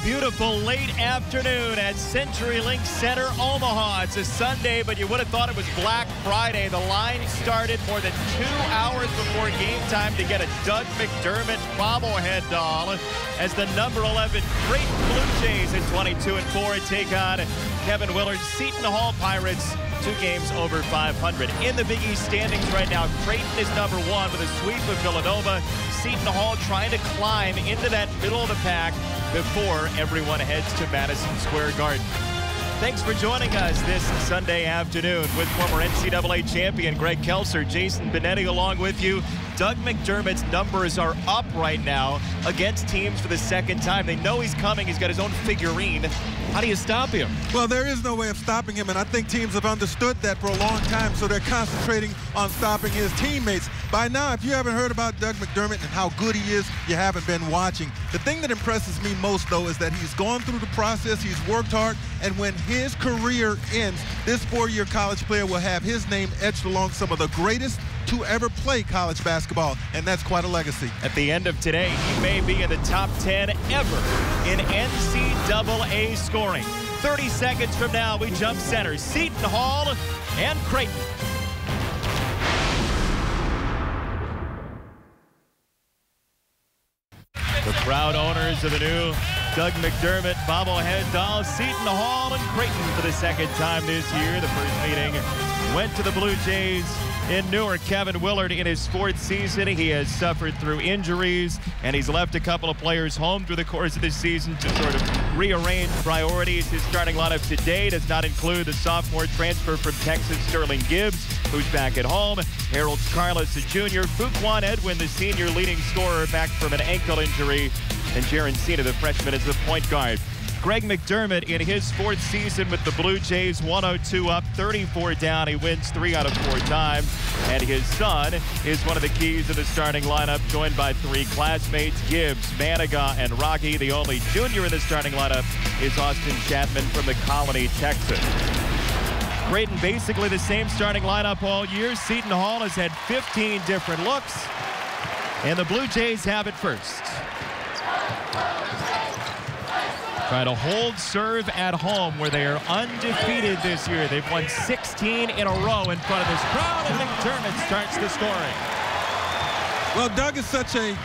beautiful late afternoon at CenturyLink Center, Omaha. It's a Sunday, but you would have thought it was Black Friday. The line started more than 2 hours before game time to get a Doug McDermott bobblehead doll as the number 11 Creighton Bluejays at 22-4 take on Kevin Willard's Seton Hall Pirates, 2 games over 500. In the Big East standings right now, Creighton is number 1 with a sweep of Villanova. Seton Hall trying to climb into that middle of the pack before everyone heads to Madison Square Garden. Thanks for joining us this Sunday afternoon with former NCAA champion Greg Kelser, Jason Benetti along with you. Doug McDermott's numbers are up right now against teams for the second time. They know he's coming. He's got his own figurine. How do you stop him? Well, there is no way of stopping him, and I think teams have understood that for a long time, so they're concentrating on stopping his teammates. By now, if you haven't heard about Doug McDermott and how good he is, you haven't been watching. The thing that impresses me most, though, is that he's gone through the process, he's worked hard, and when his career ends, this 4-year college player will have his name etched along some of the greatest to ever play college basketball, and that's quite a legacy. At the end of today, he may be in the top 10 ever in NCAA scoring. 30 seconds from now, we jump center. Seton Hall and Creighton. The proud owners of the new Doug McDermott bobblehead doll, Seton Hall and Creighton for the second time this year. The first meeting went to the Bluejays in Newark. Kevin Willard in his 4th season. He has suffered through injuries, and he's left a couple of players home through the course of this season to sort of rearrange priorities. His starting lineup today does not include the sophomore transfer from Texas, Sterling Gibbs, who's back at home. Harold Carlos, a junior. Fuquan Edwin, the senior leading scorer, back from an ankle injury. And Jaron Cena, the freshman, is the point guard. Greg McDermott in his 4th season with the Blue Jays, 102 up, 34 down. He wins 3 out of 4 times. And his son is one of the keys of the starting lineup, joined by 3 classmates, Gibbs, Maniga, and Rocky. The only junior in the starting lineup is Austin Chapman from the Colony, Texas. Creighton basically the same starting lineup all year. Seton Hall has had 15 different looks, and the Blue Jays have it first. Trying to hold serve at home where they are undefeated this year. They've won 16 in a row in front of this crowd, and McDermott starts the scoring. Well, Doug is such a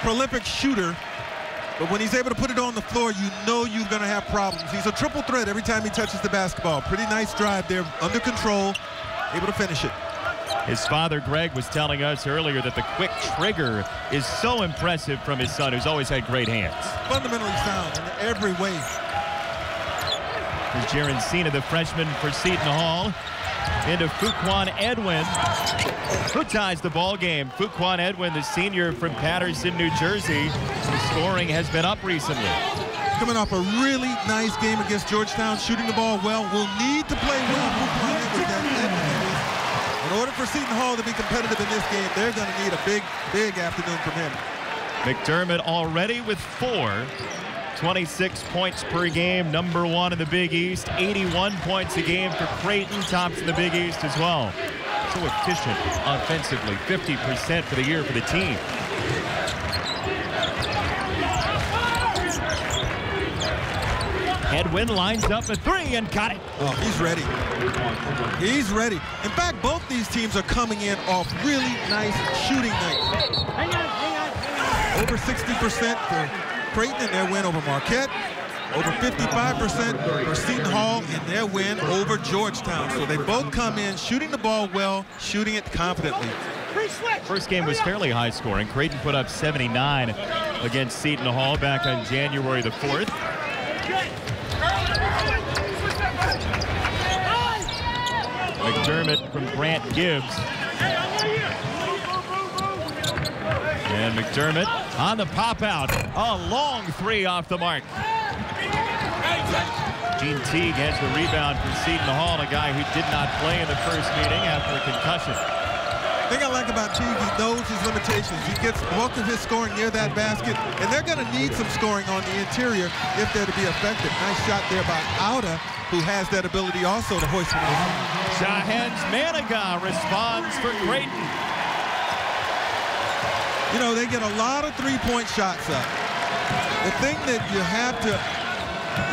prolific shooter, but when he's able to put it on the floor, you know you're going to have problems. He's a triple threat every time he touches the basketball. Pretty nice drive there, under control, able to finish it. His father, Greg, was telling us earlier that the quick trigger is so impressive from his son, who's always had great hands. Fundamentally sound in every way. Here's Jaron Cena, the freshman for Seton Hall, into Fuquan Edwin, who ties the ball game. Fuquan Edwin, the senior from Paterson, New Jersey. His scoring has been up recently. Coming off a really nice game against Georgetown, shooting the ball well. Will need to play well. Fuquan Edwin, in order for Seton Hall to be competitive in this game, they're going to need a big, big afternoon from him. McDermott already with 4. 26 points per game, number 1 in the Big East. 81 points a game for Creighton, tops in the Big East as well. So efficient offensively, 50% for the year for the team. Edwin lines up a 3 and got it. Oh, he's ready. He's ready. In fact, both these teams are coming in off really nice shooting nights. Over 60% for Creighton in their win over Marquette. Over 55% for Seton Hall in their win over Georgetown. So they both come in shooting the ball well, shooting it confidently. First game was fairly high scoring. Creighton put up 79 against Seton Hall back on January the 4th. McDermott from Grant Gibbs. And McDermott on the pop out. A long 3 off the mark. Gene Teague has the rebound for Seton Hall, a guy who did not play in the first meeting after a concussion. The thing I like about Teague, he knows his limitations. He gets most of his scoring near that basket, and they're going to need some scoring on the interior if they're to be effective. Nice shot there by Auda, who has that ability also to hoist it. Shahen's Maniga responds for Creighton. You know, they get a lot of three-point shots up. The thing that you have to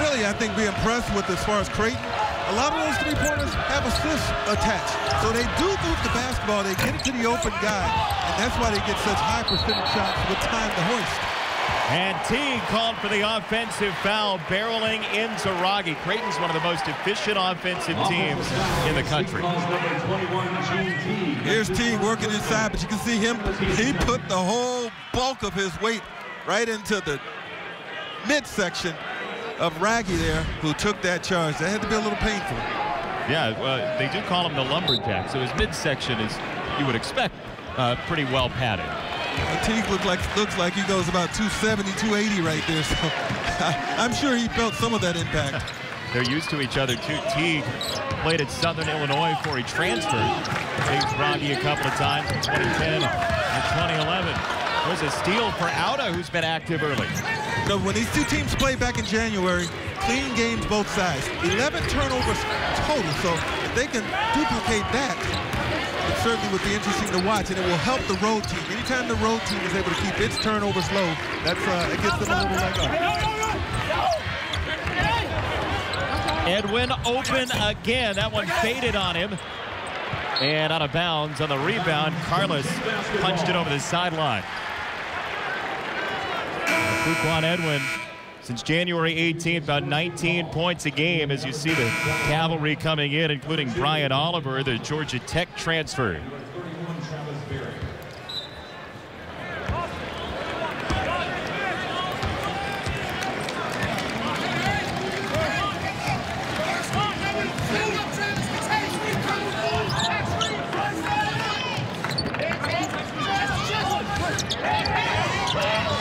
really, I think, be impressed with as far as Creighton, a lot of those three-pointers have assists attached. So they do move the basketball. They get it to the open guy, and that's why they get such high percentage shots with time to hoist. And Teague called for the offensive foul, barreling into Raggi. Creighton's one of the most efficient offensive teams in the country. Here's Teague working inside, but you can see him. He put the whole bulk of his weight right into the midsection of Raggi there, who took that charge. That had to be a little painful. Yeah, they do call him the lumberjack, so his midsection is, you would expect, pretty well padded. Teague looks like he goes about 270, 280 right there, so I'm sure he felt some of that impact. They're used to each other, too. Teague played at Southern Illinois before he transferred. Faced Raggi a couple of times in 2010 and 2011. There's a steal for Auda, who's been active early. So when these two teams played back in January, clean games both sides. 11 turnovers total, so if they can duplicate that, it certainly would be interesting to watch, and it will help the road team. Anytime the road team is able to keep its turnovers low, that's it gives them a little leg up. Edwin open again. That one faded on him. And out of bounds on the rebound. Carlos punched it over the sideline. Fuquan Edwin, since January 18th, about 19 points a game as you see the cavalry coming in, including Brian Oliver, the Georgia Tech transfer.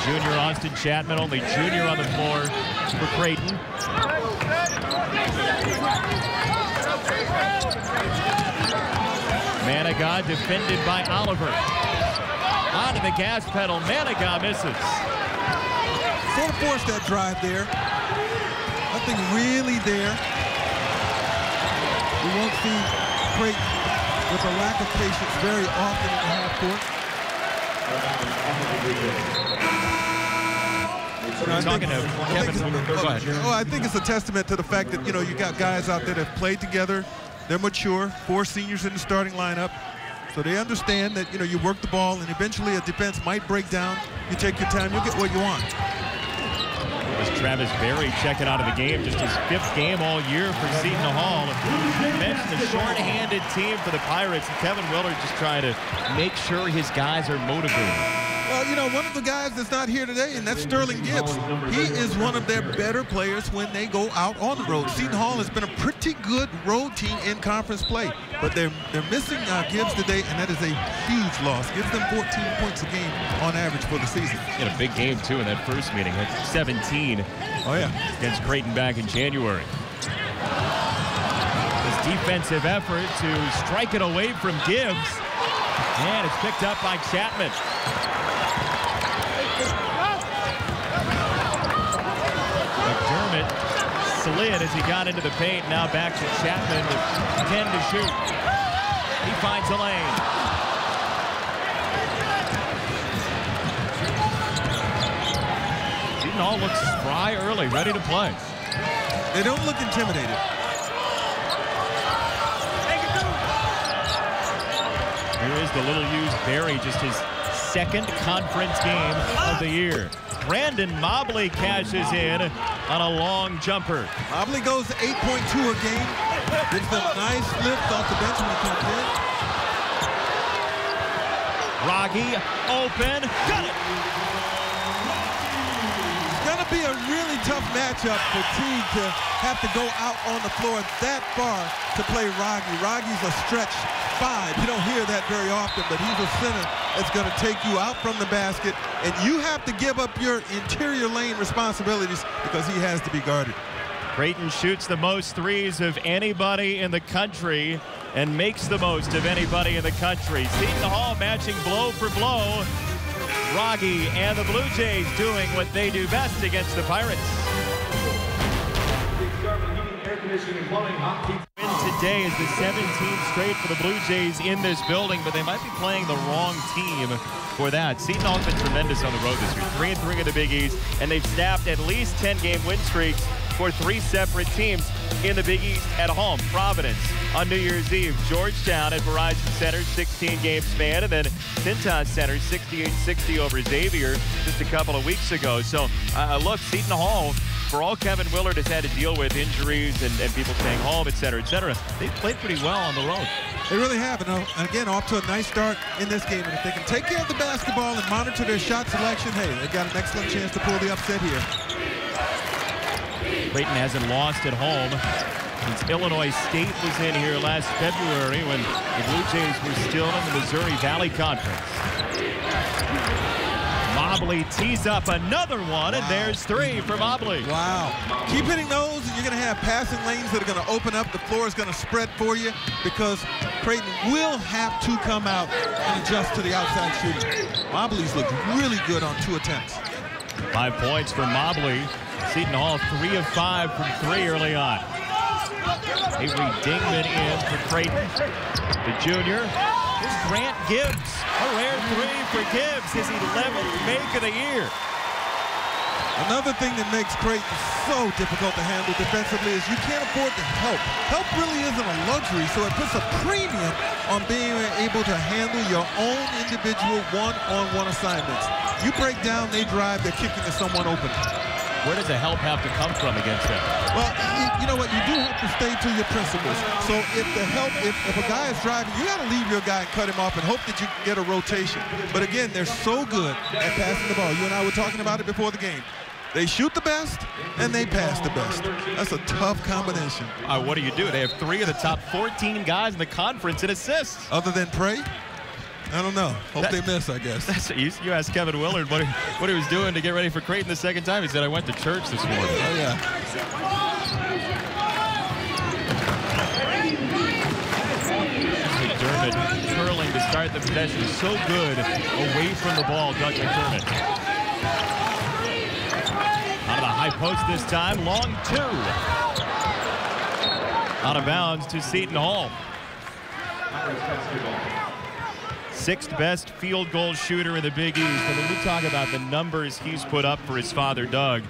Junior Austin Chapman, only junior on the floor for Creighton. Manigat defended by Oliver. Onto the gas pedal, Manigat misses. Sort of forced that drive there. Nothing really there. We won't see Creighton with a lack of patience very often in the half court. We're talking to Kevin. I think it's a testament to the fact that, you know, you got guys out there that have played together. They're mature, 4 seniors in the starting lineup. So they understand that, you know, you work the ball and eventually a defense might break down. You take your time, you'll get what you want. As Travis Berry checking out of the game, just his 5th game all year for Seton Hall. You mentioned the short-handed team for the Pirates, and Kevin Willard just trying to make sure his guys are motivated. Well, you know, one of the guys that's not here today, and that's Sterling Gibbs. He is one of their better players when they go out on the road. Seton Hall has been a pretty good road team in conference play, but they're missing Gibbs today, and that is a huge loss. Gives them 14 points a game on average for the season. In a big game, too, in that first meeting. Had 17 against Creighton back in January. This defensive effort to strike it away from Gibbs, and it's picked up by Chapman. McDermott slid as he got into the paint. Now back to Chapman with 10 to shoot. He finds a lane. Seton Hall looks spry early, ready to play. They don't look intimidated. Here is the little used Berry, just his 2nd conference game of the year. Brandon Mobley cashes in on a long jumper. Mobley goes to 8.2 a game. Gives them a nice lift off the bench when he comes in. Raggi open, got it! It's going to be a really tough matchup for Teague to have to go out on the floor that far to play Raggi. Raggi's a stretch 5. You don't hear that very often, but he's a center that's going to take you out from the basket, and you have to give up your interior lane responsibilities because he has to be guarded. Creighton shoots the most threes of anybody in the country and makes the most of anybody in the country. Seton Hall matching blow for blow. Raggi and the Blue Jays doing what they do best against the Pirates. today is the 17th straight for the Blue Jays in this building, but they might be playing the wrong team for that. Seton Hall's been tremendous on the road this year, 3-3 in the Big East, and they've snapped at least 10-game win streaks for 3 separate teams in the Big East at home. Providence on New Year's Eve, Georgetown at Verizon Center, 16-game span, and then Seton Center, 68-60 over Xavier just a couple of weeks ago. So, look, Seton Hall, for all Kevin Willard has had to deal with injuries and people staying home, et cetera, they've played pretty well on the road. They really have. And again, off to a nice start in this game. And if they can take care of the basketball and monitor their shot selection, hey, they've got an excellent chance to pull the upset here. Creighton hasn't lost at home since Illinois State was in here last February when the Blue Jays were still in the Missouri Valley Conference. Mobley tees up another one, and there's 3 for Mobley. Wow. Keep hitting those, and you're going to have passing lanes that are going to open up. The floor is going to spread for you because Creighton will have to come out and adjust to the outside shooting. Mobley's looked really good on 2 attempts. 5 points for Mobley. Seton Hall 3 of 5 from 3 early on. Avery Dingman in for Creighton. The junior. Here's Grant Gibbs. A rare 3 for Gibbs, his 11th make of the year. Another thing that makes Creighton so difficult to handle defensively is you can't afford to help. Help really isn't a luxury, so it puts a premium on being able to handle your own individual one-on-one assignments. You break down, they drive, they're kicking to someone open. Where does the help have to come from against them? Well, you know what? You do have to stay to your principles. So if the help, if a guy is driving, you got to leave your guy and cut him off and hope that you can get a rotation. But again, they're so good at passing the ball. You and I were talking about it before the game. They shoot the best, and they pass the best. That's a tough combination. What do you do? They have 3 of the top 14 guys in the conference in assists. Other than Prey? I don't know. Hope they miss, I guess. You asked Kevin Willard what he was doing to get ready for Creighton the second time. He said, I went to church this morning. Oh, yeah. McDermott curling to start the possession. So good away from the ball, Doug McDermott. Out of the high post this time, long 2. Out of bounds to Seton Hall. 6th best field goal shooter in the Big East. And when we talk about the numbers he's put up for his father, Doug,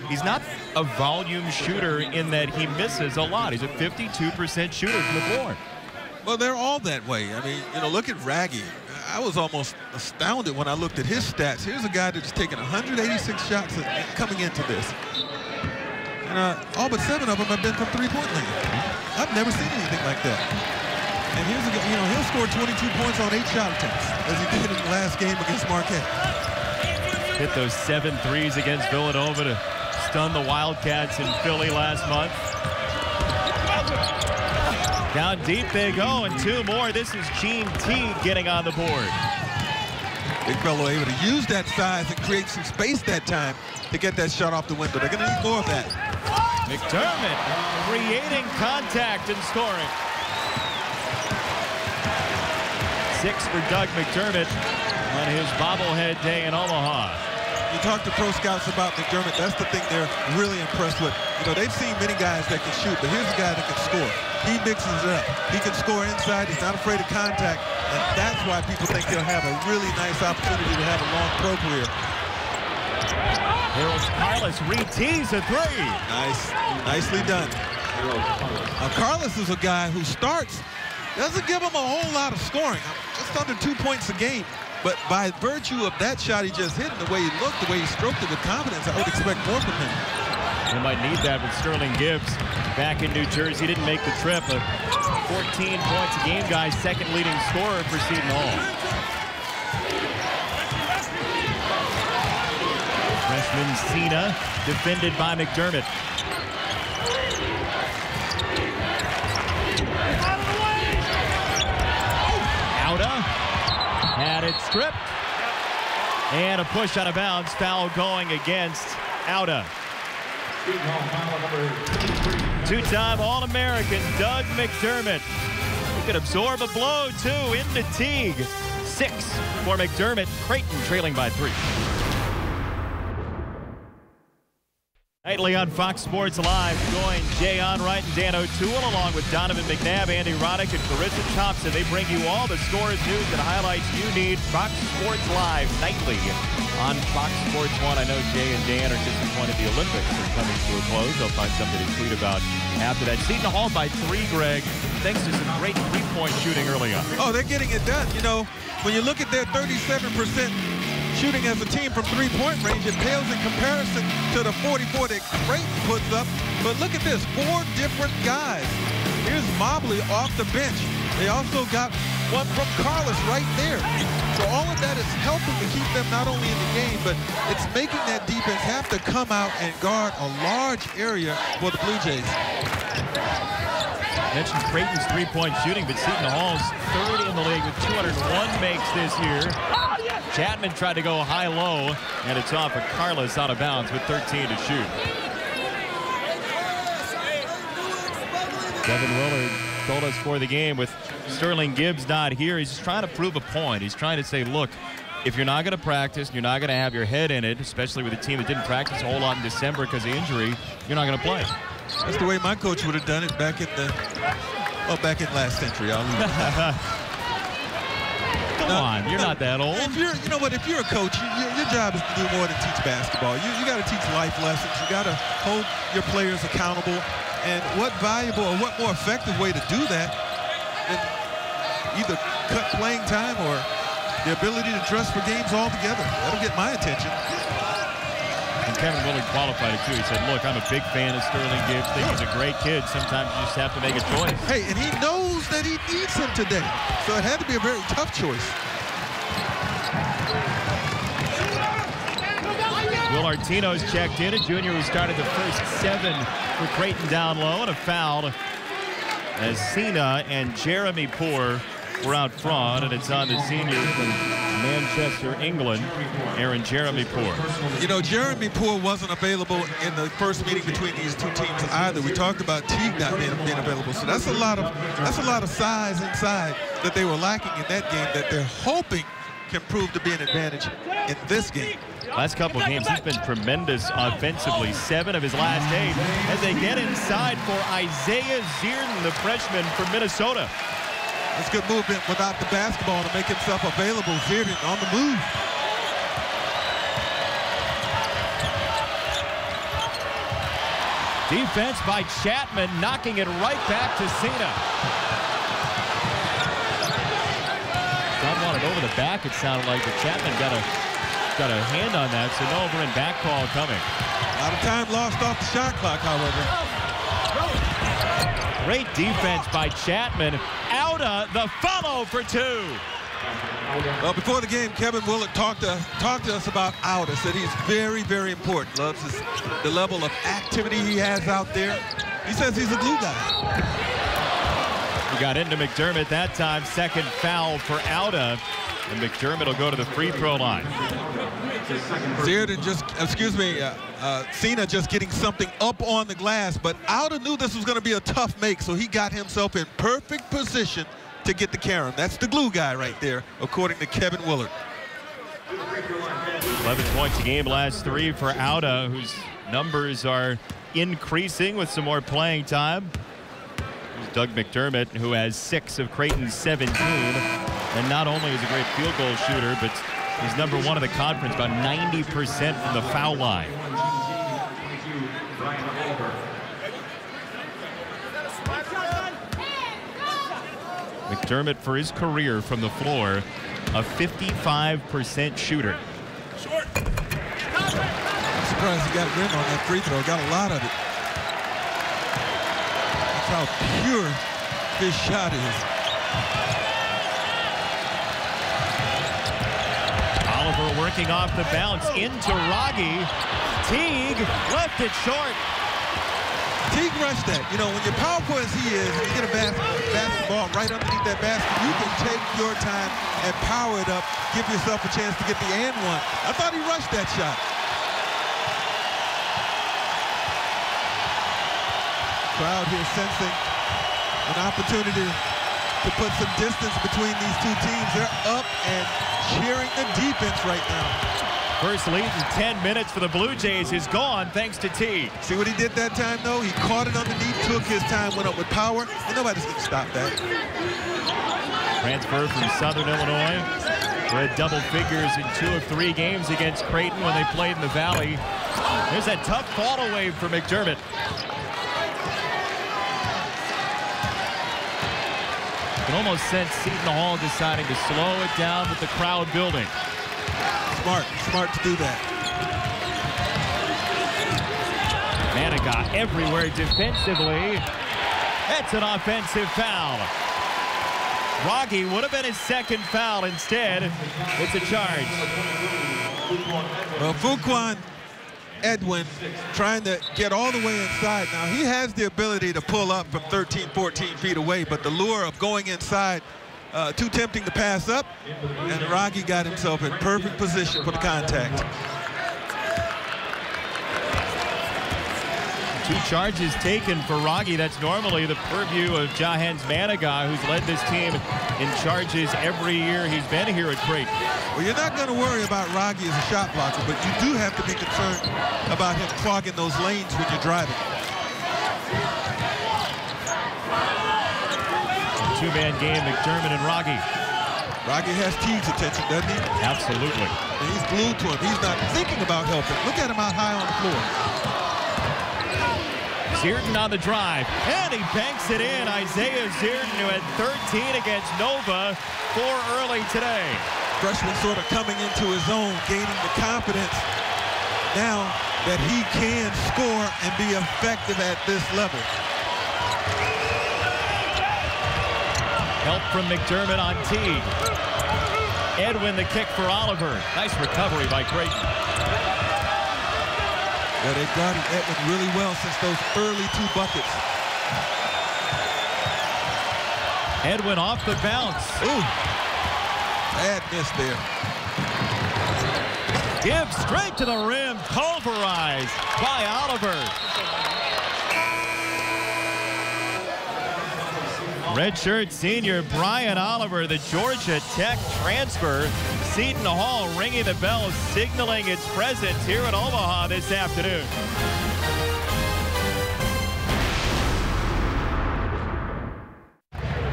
he's not a volume shooter in that he misses a lot. He's a 52% shooter from the floor. Well, they're all that way. I mean, look at Raggy. I was almost astounded when I looked at his stats. Here's a guy that's taken 186 shots coming into this. And all but 7 of them have been from three-point land. I've never seen anything like that. And here's a guy, he'll score 22 points on 8 shot attempts, as he did in the last game against Marquette. Hit those 7 threes against Villanova to stun the Wildcats in Philly last month. Down deep they go, and 2 more. This is Gene Teague getting on the board. Big fellow able to use that size and create some space that time to get that shot off the window. They're going to need more of that. McDermott creating contact and scoring. 6 for Doug McDermott on his bobblehead day in Omaha. You talk to pro scouts about McDermott, that's the thing they're really impressed with. They've seen many guys that can shoot, but here's a guy that can score. He mixes it up. He can score inside. He's not afraid of contact, and that's why people think he'll have a really nice opportunity to have a long pro career. Here's Carlos, re-tees a 3. Nice. Nicely done. Now, Carlos is a guy who starts, doesn't give him a whole lot of scoring, just under 2 points a game. But by virtue of that shot he just hit and the way he looked, the way he stroked it with confidence, I would expect more from him. They might need that with Sterling Gibbs back in New Jersey. He didn't make the trip. A 14 points a game guy, 2nd leading scorer for Seton Hall. Freshman Cena defended by McDermott. Had it stripped. And a push out of bounds. Foul going against Auda. 2-time All-American Doug McDermott. He could absorb a blow, too, into Teague. 6 for McDermott. Creighton trailing by 3. Nightly on Fox Sports Live. Join Jay Onright and Dan O'Toole along with Donovan McNabb, Andy Roddick, and Carissa Thompson. They bring you all the scores, news, and highlights you need. Fox Sports Live nightly on Fox Sports 1. I know Jay and Dan are disappointed the Olympics are coming to a close. They'll find something to tweet about after that. Seton Hall by 3, Greg, thanks to some great three-point shooting early on. Oh, they're getting it done. You know, when you look at their 37% shooting as a team from three-point range, it pales in comparison to the 44 that Creighton puts up. But look at this, 4 different guys. Here's Mobley off the bench. They also got one from Carlos right there. So all of that is helping to keep them not only in the game, but it's making that defense have to come out and guard a large area for the Blue Jays. I mentioned Creighton's three-point shooting, but Seton Hall's third in the league with 201 makes this year. Chapman tried to go high-low, and it's off of Carlos out of bounds with 13 to shoot. Kevin Willard told us for the game with Sterling Gibbs not here, he's just trying to prove a point. He's trying to say, look, if you're not going to practice, you're not going to have your head in it, especially with a team that didn't practice a whole lot in December because of injury, you're not going to play. That's the way my coach would have done it back in the, well, back in last century. I'll leave it at that. Come on, you're not that old. If you're, you know what, if you're a coach, your job is to do more than teach basketball. You got to teach life lessons. You got to hold your players accountable. And what valuable or what more effective way to do that than either cut playing time or the ability to dress for games altogether. That'll get my attention. And Kevin Willard qualified it too. He said, look, I'm a big fan of Sterling Gibbs. Think he's a great kid. Sometimes you just have to make a choice. Hey, and he knows that he needs him today. So it had to be a very tough choice. Will Artino's checked in, a junior who started the first 7 for Creighton down low, and a foul as Cena and Jeremy Poor were out front, and it's on the senior from Manchester, England, Aaron Jeremy Poor. You know, Jeremy Poor wasn't available in the first meeting between these two teams either. We talked about Teague not being available, so that's a lot of size inside that they were lacking in that game that they're hoping can prove to be an advantage in this game. Last couple of games, he's been tremendous offensively. 7 of his last 8 as they get inside for Isaiah Zierden, the freshman from Minnesota. That's good movement without the basketball to make himself available. Zierden on the move. Defense by Chapman, knocking it right back to Cena. Dunn wanted over the back, it sounded like, but Chapman got a hand on that, so no over and back call coming. A lot of time lost off the shot clock, however. Great defense by Chapman. Outa the follow for 2. Well, before the game, Kevin Willard talked to us about Outa. Said he's very, very important. Loves the level of activity he has out there. He says he's a glue guy. He got into McDermott that time. Second foul for Outa. And McDermott will go to the free throw line. Zierden Cena just getting something up on the glass, but Outa knew this was going to be a tough make, so he got himself in perfect position to get the carom. That's the glue guy right there, according to Kevin Willard. 11 points a game, last 3 for Outa, whose numbers are increasing with some more playing time. There's Doug McDermott, who has 6 of Creighton's 17. And not only is a great field goal shooter, but he's number 1 in the conference, about 90% from the foul line. McDermott, for his career from the floor, a 55% shooter. I'm surprised he got rim on that free throw. Got a lot of it. That's how pure his shot is. Working off the bounce into Raggi. Teague left it short. Teague rushed that. You know, when you're powerful as he is, and you get a basketball right underneath that basket, you can take your time and power it up, give yourself a chance to get the and one. I thought he rushed that shot. Crowd here sensing an opportunity to put some distance between these two teams. They're up and cheering the defense right now. First lead in 10 minutes for the Blue Jays is gone thanks to T. See what he did that time, though? He caught it underneath, took his time, went up with power, and nobody's going to stop that. Transfer from Southern Illinois. Read double figures in 2 of 3 games against Creighton when they played in the Valley. There's that tough ball away for McDermott. You can almost sense Seton Hall deciding to slow it down with the crowd building. Smart to do that. Manigat everywhere defensively. That's an offensive foul. Rogge would have been his second foul. Instead, it's a charge. Well, Fuquan Edwin trying to get all the way inside. Now, he has the ability to pull up from 13, 14 feet away, but the lure of going inside, too tempting to pass up, and Rogge got himself in perfect position for the contact. 2 charges taken for Rogge. That's normally the purview of Jahens Manigat, who's led this team in charges every year he's been here at Creighton. Well, you're not going to worry about Rogge as a shot blocker, but you do have to be concerned about him clogging those lanes when you're driving. 2-man game, McDermott and Rogge. Rogge has Teague's attention, doesn't he? Absolutely. And he's glued to him. He's not thinking about helping. Look at him out high on the floor. Seton on the drive, and he banks it in. Isaiah Seton, who had 13 against Nova 4 early today. Freshman sort of coming into his own, gaining the confidence now that he can score and be effective at this level. Help from McDermott on Teague. Edwin the kick for Oliver. Nice recovery by Creighton. Yeah, they've guarded Edwin really well since those early 2 buckets. Edwin off the bounce. Ooh, bad miss there. Gibbs straight to the rim, pulverized by Oliver. Redshirt senior Brian Oliver, the Georgia Tech transfer. Seton Hall ringing the bell, signaling its presence here in Omaha this afternoon.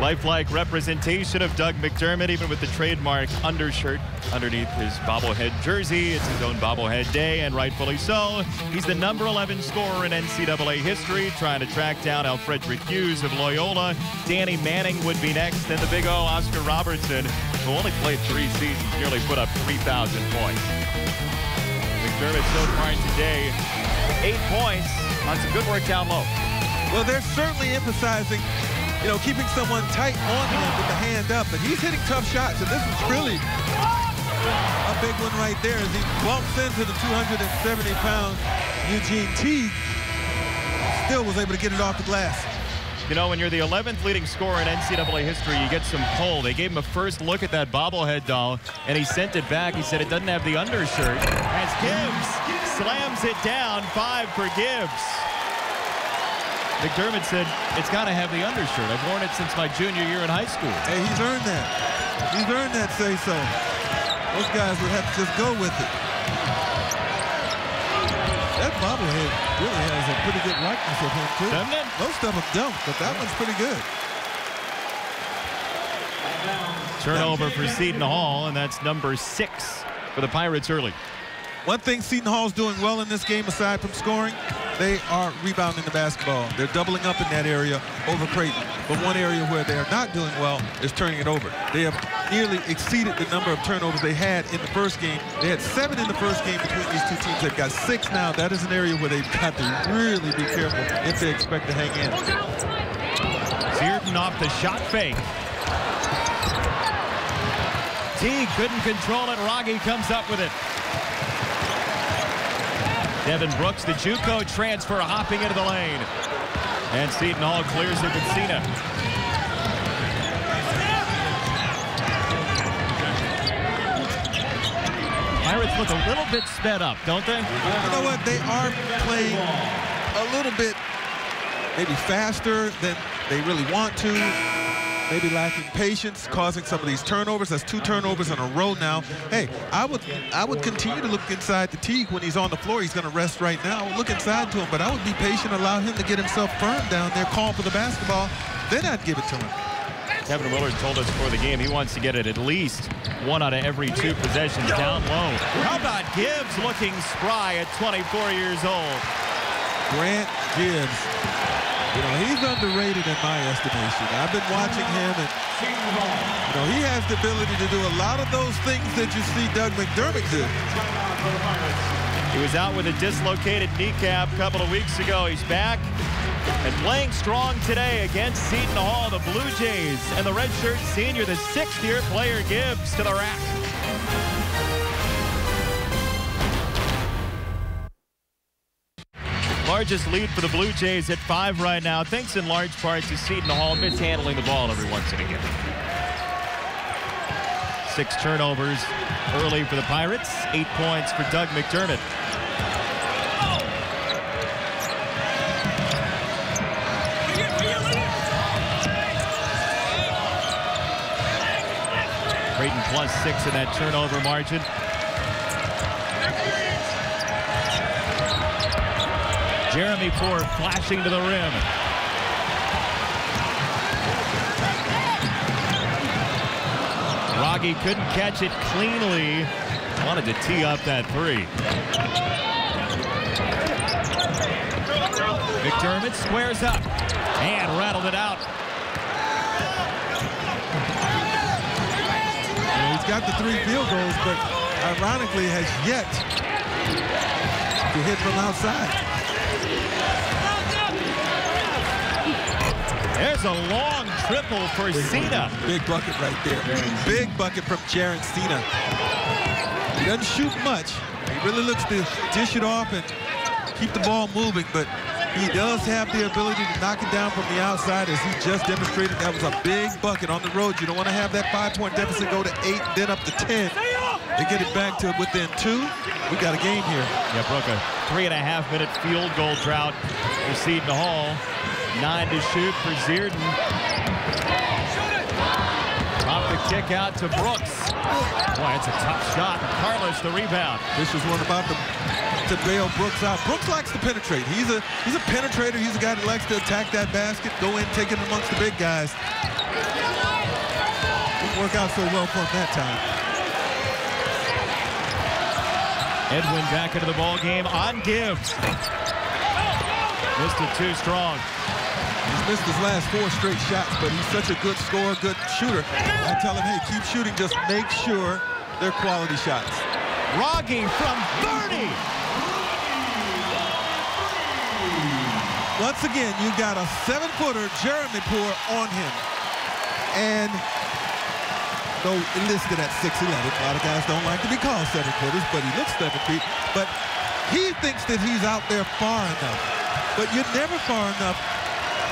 Lifelike representation of Doug McDermott, even with the trademark undershirt underneath his bobblehead jersey. It's his own bobblehead day, and rightfully so. He's the number 11 scorer in NCAA history, trying to track down Alfredrick Hughes of Loyola. Danny Manning would be next, and the big O, Oscar Robertson, who only played 3 seasons, nearly put up 3,000 points. McDermott so far today, 8 points on some good work down low. Well, they're certainly emphasizing, you know, keeping someone tight on him with the hand up, but he's hitting tough shots, and this is really a big one right there as he bumps into the 270-pound Eugene Teague. Still was able to get it off the glass. You know, when you're the 11th leading scorer in NCAA history, you get some pull. They gave him a first look at that bobblehead doll, and he sent it back. He said it doesn't have the undershirt. As Gibbs slams it down, 5 for Gibbs. McDermott said, it's got to have the undershirt. I've worn it since my junior year in high school. Hey, he's earned that. He's earned that say-so. Those guys would have to just go with it. That bobblehead really has a pretty good likeness of him, too. Doesn't it? Most of them don't, but that one's pretty good. Turnover for Seton Hall, and that's number 6 for the Pirates early. One thing Seton Hall's doing well in this game, aside from scoring, they are rebounding the basketball. They're doubling up in that area over Creighton. But one area where they are not doing well is turning it over. They have nearly exceeded the number of turnovers they had in the first game. They had 7 in the first game between these 2 teams. They've got 6 now. That is an area where they've got to really be careful if they expect to hang in. Seton off the shot fake. Teague couldn't control it. Rogge comes up with it. Devin Brooks, the JUCO transfer, hopping into the lane. And Seton Hall clears it with Cena. Pirates look a little bit sped up, don't they? You know what? They are playing a little bit maybe faster than they really want to. maybe lacking patience, causing some of these turnovers. That's 2 turnovers in a row now. Hey, I would continue to look inside to Teague when he's on the floor. He's going to rest right now. Look inside to him, but I would be patient, allow him to get himself firm down there, call for the basketball, then I'd give it to him. Kevin Willard told us before the game he wants to get it at least 1 out of every 2 possessions down low. How about Gibbs looking spry at 24 years old? Grant Gibbs. You know, he's underrated in my estimation. I've been watching him, and you know, he has the ability to do a lot of those things that you see Doug McDermott do. He was out with a dislocated kneecap a couple of weeks ago. He's back and playing strong today against Seton Hall. The Blue Jays and the redshirt senior, the 6th-year player, Gibbs to the rack. Largest lead for the Blue Jays at 5 right now, thanks in large part to Seton Hall mishandling the ball every once and again. 6 turnovers early for the Pirates, 8 points for Doug McDermott. Creighton +6 in that turnover margin. Jeremy Ford flashing to the rim. Rogge couldn't catch it cleanly. Wanted to tee up that 3. McDermott squares up and rattled it out. He's got the 3 field goals, but ironically has yet to hit from outside. There's a long triple for Seton. Big bucket right there. Big bucket from Jaron Seton. He doesn't shoot much. He really looks to dish it off and keep the ball moving, but he does have the ability to knock it down from the outside, as he just demonstrated. That was a big bucket on the road. You don't want to have that 5-point deficit go to 8, then up to 10. They get it back to within 2. We got a game here. Yeah, broke a 3.5-minute field goal drought for Seton Hall. 9 to shoot for Seton. Pop the kick out to Brooks. Boy, it's a tough shot. Carlos the rebound. This is one about to bail Brooks out. Brooks likes to penetrate. He's a penetrator. He's a guy that likes to attack that basket, go in, take it amongst the big guys. Didn't work out so well for him that time. Edwin back into the ball game on Gibbs. Missed it too strong. He's missed his last 4 straight shots, but he's such a good scorer, good shooter. I tell him, hey, keep shooting. Just make sure they're quality shots. Rogge from 30. Once again, you got a 7-footer, Jeremy Poor, on him. And though listed at 6'11", a lot of guys don't like to be called 7-footers, but he looks 7 feet. But he thinks that he's out there far enough. But you're never far enough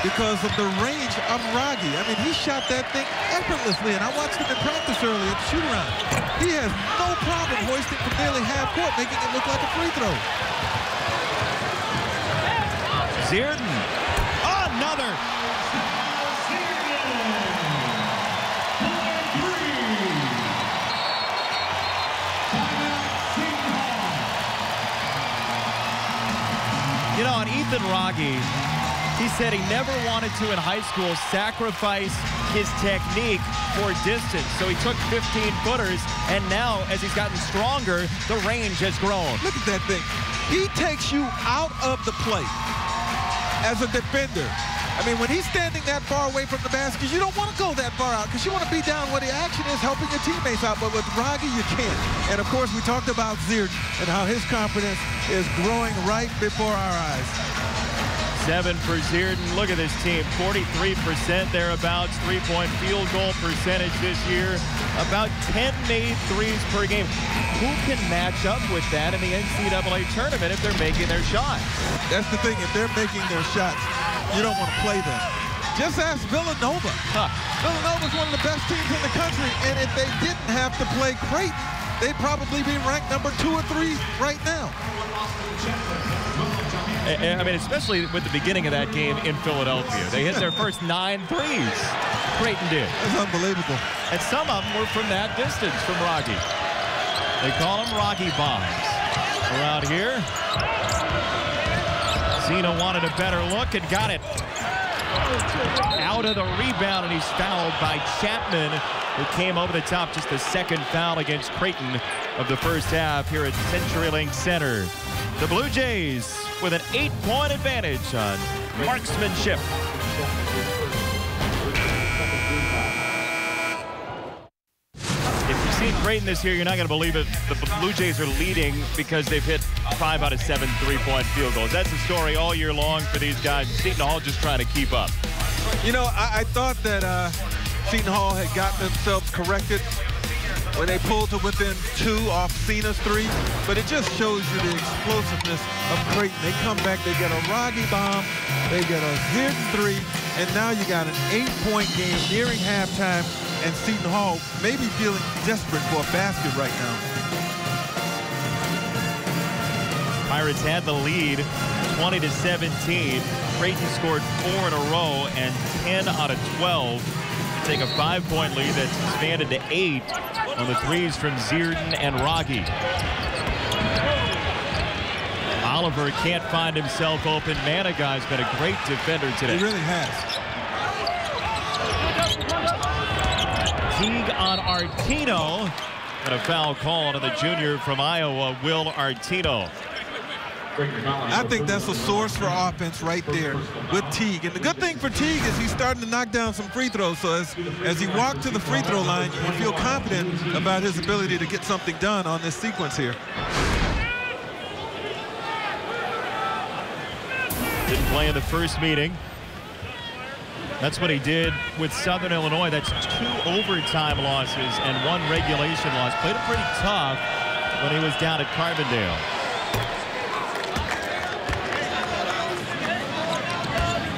because of the range of Rogge. I mean, he shot that thing effortlessly, and I watched him in practice earlier at the shoot-around. He has no problem hoisting from nearly half court, making it look like a free throw. Seton. Another. You know, on Ethan Rogge, he said he never wanted to, in high school, sacrifice his technique for distance. So he took 15-footers, and now, as he's gotten stronger, the range has grown. Look at that thing. He takes you out of the play as a defender. I mean, when he's standing that far away from the basket, you don't want to go that far out because you want to be down where the action is, helping your teammates out. But with Rogge, you can't. And, of course, we talked about Seton and how his confidence is growing right before our eyes. 7 for Seton. Look at this team, 43% thereabouts, 3-point field goal percentage this year, about 10 made threes per game. Who can match up with that in the NCAA tournament if they're making their shots? That's the thing. If they're making their shots, you don't want to play them. Just ask Villanova. Villanova's one of the best teams in the country, and if they didn't have to play Creighton, they'd probably be ranked number 2 or 3 right now. I mean, especially with the beginning of that game in Philadelphia. They hit their first 9 threes. Creighton did. That's unbelievable. And some of them were from that distance from Rocky. They call them Rocky bombs. Around here, Seton wanted a better look and got it. Out of the rebound, and he's fouled by Chapman, who came over the top. Just the second foul against Creighton of the first half here at CenturyLink Center. The Blue Jays with an 8-point advantage on marksmanship. If you've seen Creighton this year, you're not going to believe it. The Blue Jays are leading because they've hit 5 out of 7 3-point field goals. That's the story all year long for these guys. Seton Hall just trying to keep up. You know, I thought that Seton Hall had gotten themselves corrected when they pulled to within 2 off Cena's 3, but it just shows you the explosiveness of Creighton. They come back, they get a Rocky bomb, they get a hidden 3, and now you got an 8-point game nearing halftime, and Seton Hall may be feeling desperate for a basket right now. Pirates had the lead 20-17. Creighton scored 4 in a row and 10 out of 12. Take a 5-point lead that's expanded to 8 on the threes from Seton and Rocky. Oliver can't find himself open. Managuy's been a great defender today. He really has. Teague on Artino, and a foul called on the junior from Iowa, Will Artino. I think that's a source for offense right there with Teague. And the good thing for Teague is he's starting to knock down some free throws. So as he walked to the free throw line, you feel confident about his ability to get something done on this sequence here. Didn't play in the first meeting. That's what he did with Southern Illinois. That's 2 overtime losses and 1 regulation loss. Played it pretty tough when he was down at Carbondale.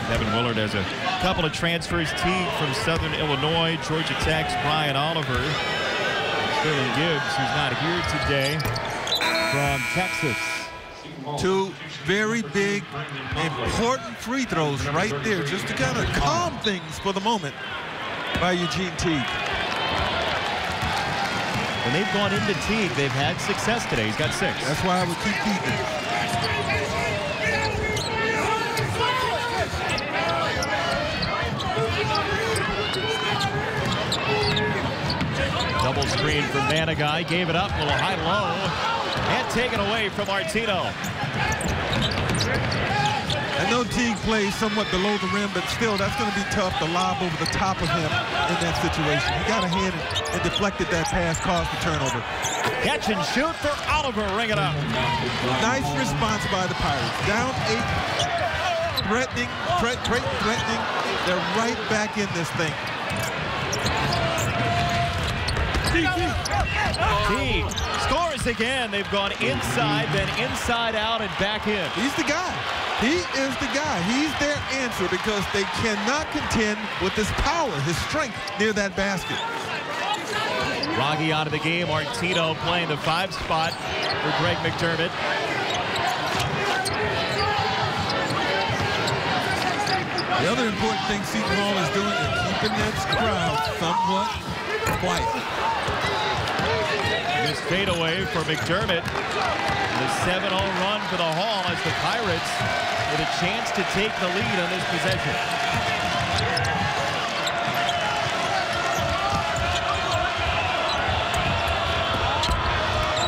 Kevin Willard has a couple of transfers. Teague from Southern Illinois, Georgia Tech's Brian Oliver. Sterling Gibbs, who's not here today, from Texas. 2 very big, important free throws right there, just to kind of calm things for the moment by Eugene Teague. When they've gone into Teague, they've had success today. He's got 6. That's why I would keep keeping. Double screen from Manigai, gave it up, a little high-low, and taken away from Artino. I know Teague plays somewhat below the rim, but still, that's going to be tough to lob over the top of him in that situation. He got a hand and deflected that pass, caused the turnover. Catch and shoot for Oliver, ring it up. Nice response by the Pirates. Down 8, threatening, threatening. They're right back in this thing. Teague scores again. They've gone inside, then inside out, and back in. He's the guy. He is the guy. He's their answer because they cannot contend with his power, his strength near that basket. Rocky out of the game. Artino playing the 5 spot for Greg McDermott. The other important thing Seton Hall is doing is keeping that crowd somewhat quiet. This fadeaway for McDermott. The 7-0 run for the Hall as the Pirates with a chance to take the lead on this possession.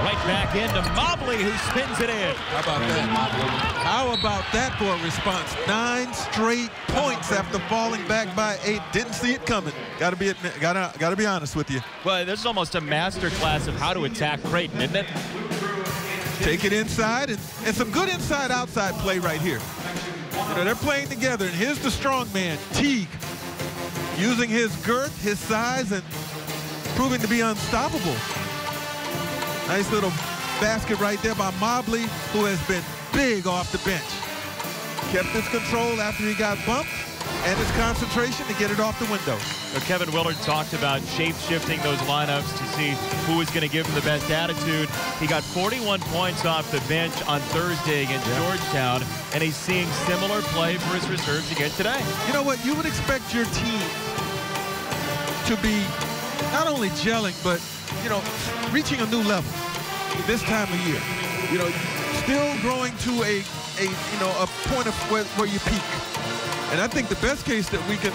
Right back into Mobley, who spins it in. How about that? How about that for a response? 9 straight points after falling back by 8. Didn't see it coming. Gotta be honest with you. Well, this is almost a master class of how to attack Creighton, isn't it? Take it inside and some good inside-outside play right here. You know, they're playing together, and here's the strong man, Teague, using his girth, his size, and proving to be unstoppable. Nice little basket right there by Mobley, who has been big off the bench. Kept his control after he got bumped, and his concentration to get it off the window. So Kevin Willard talked about shape-shifting those lineups to see who was going to give him the best attitude. He got 41 points off the bench on Thursday against Georgetown, and he's seeing similar play for his reserves again today. You know what? You would expect your team to be not only gelling, but, you know, reaching a new level this time of year. You know, still growing to a point of where you peak. And I think the best case that we can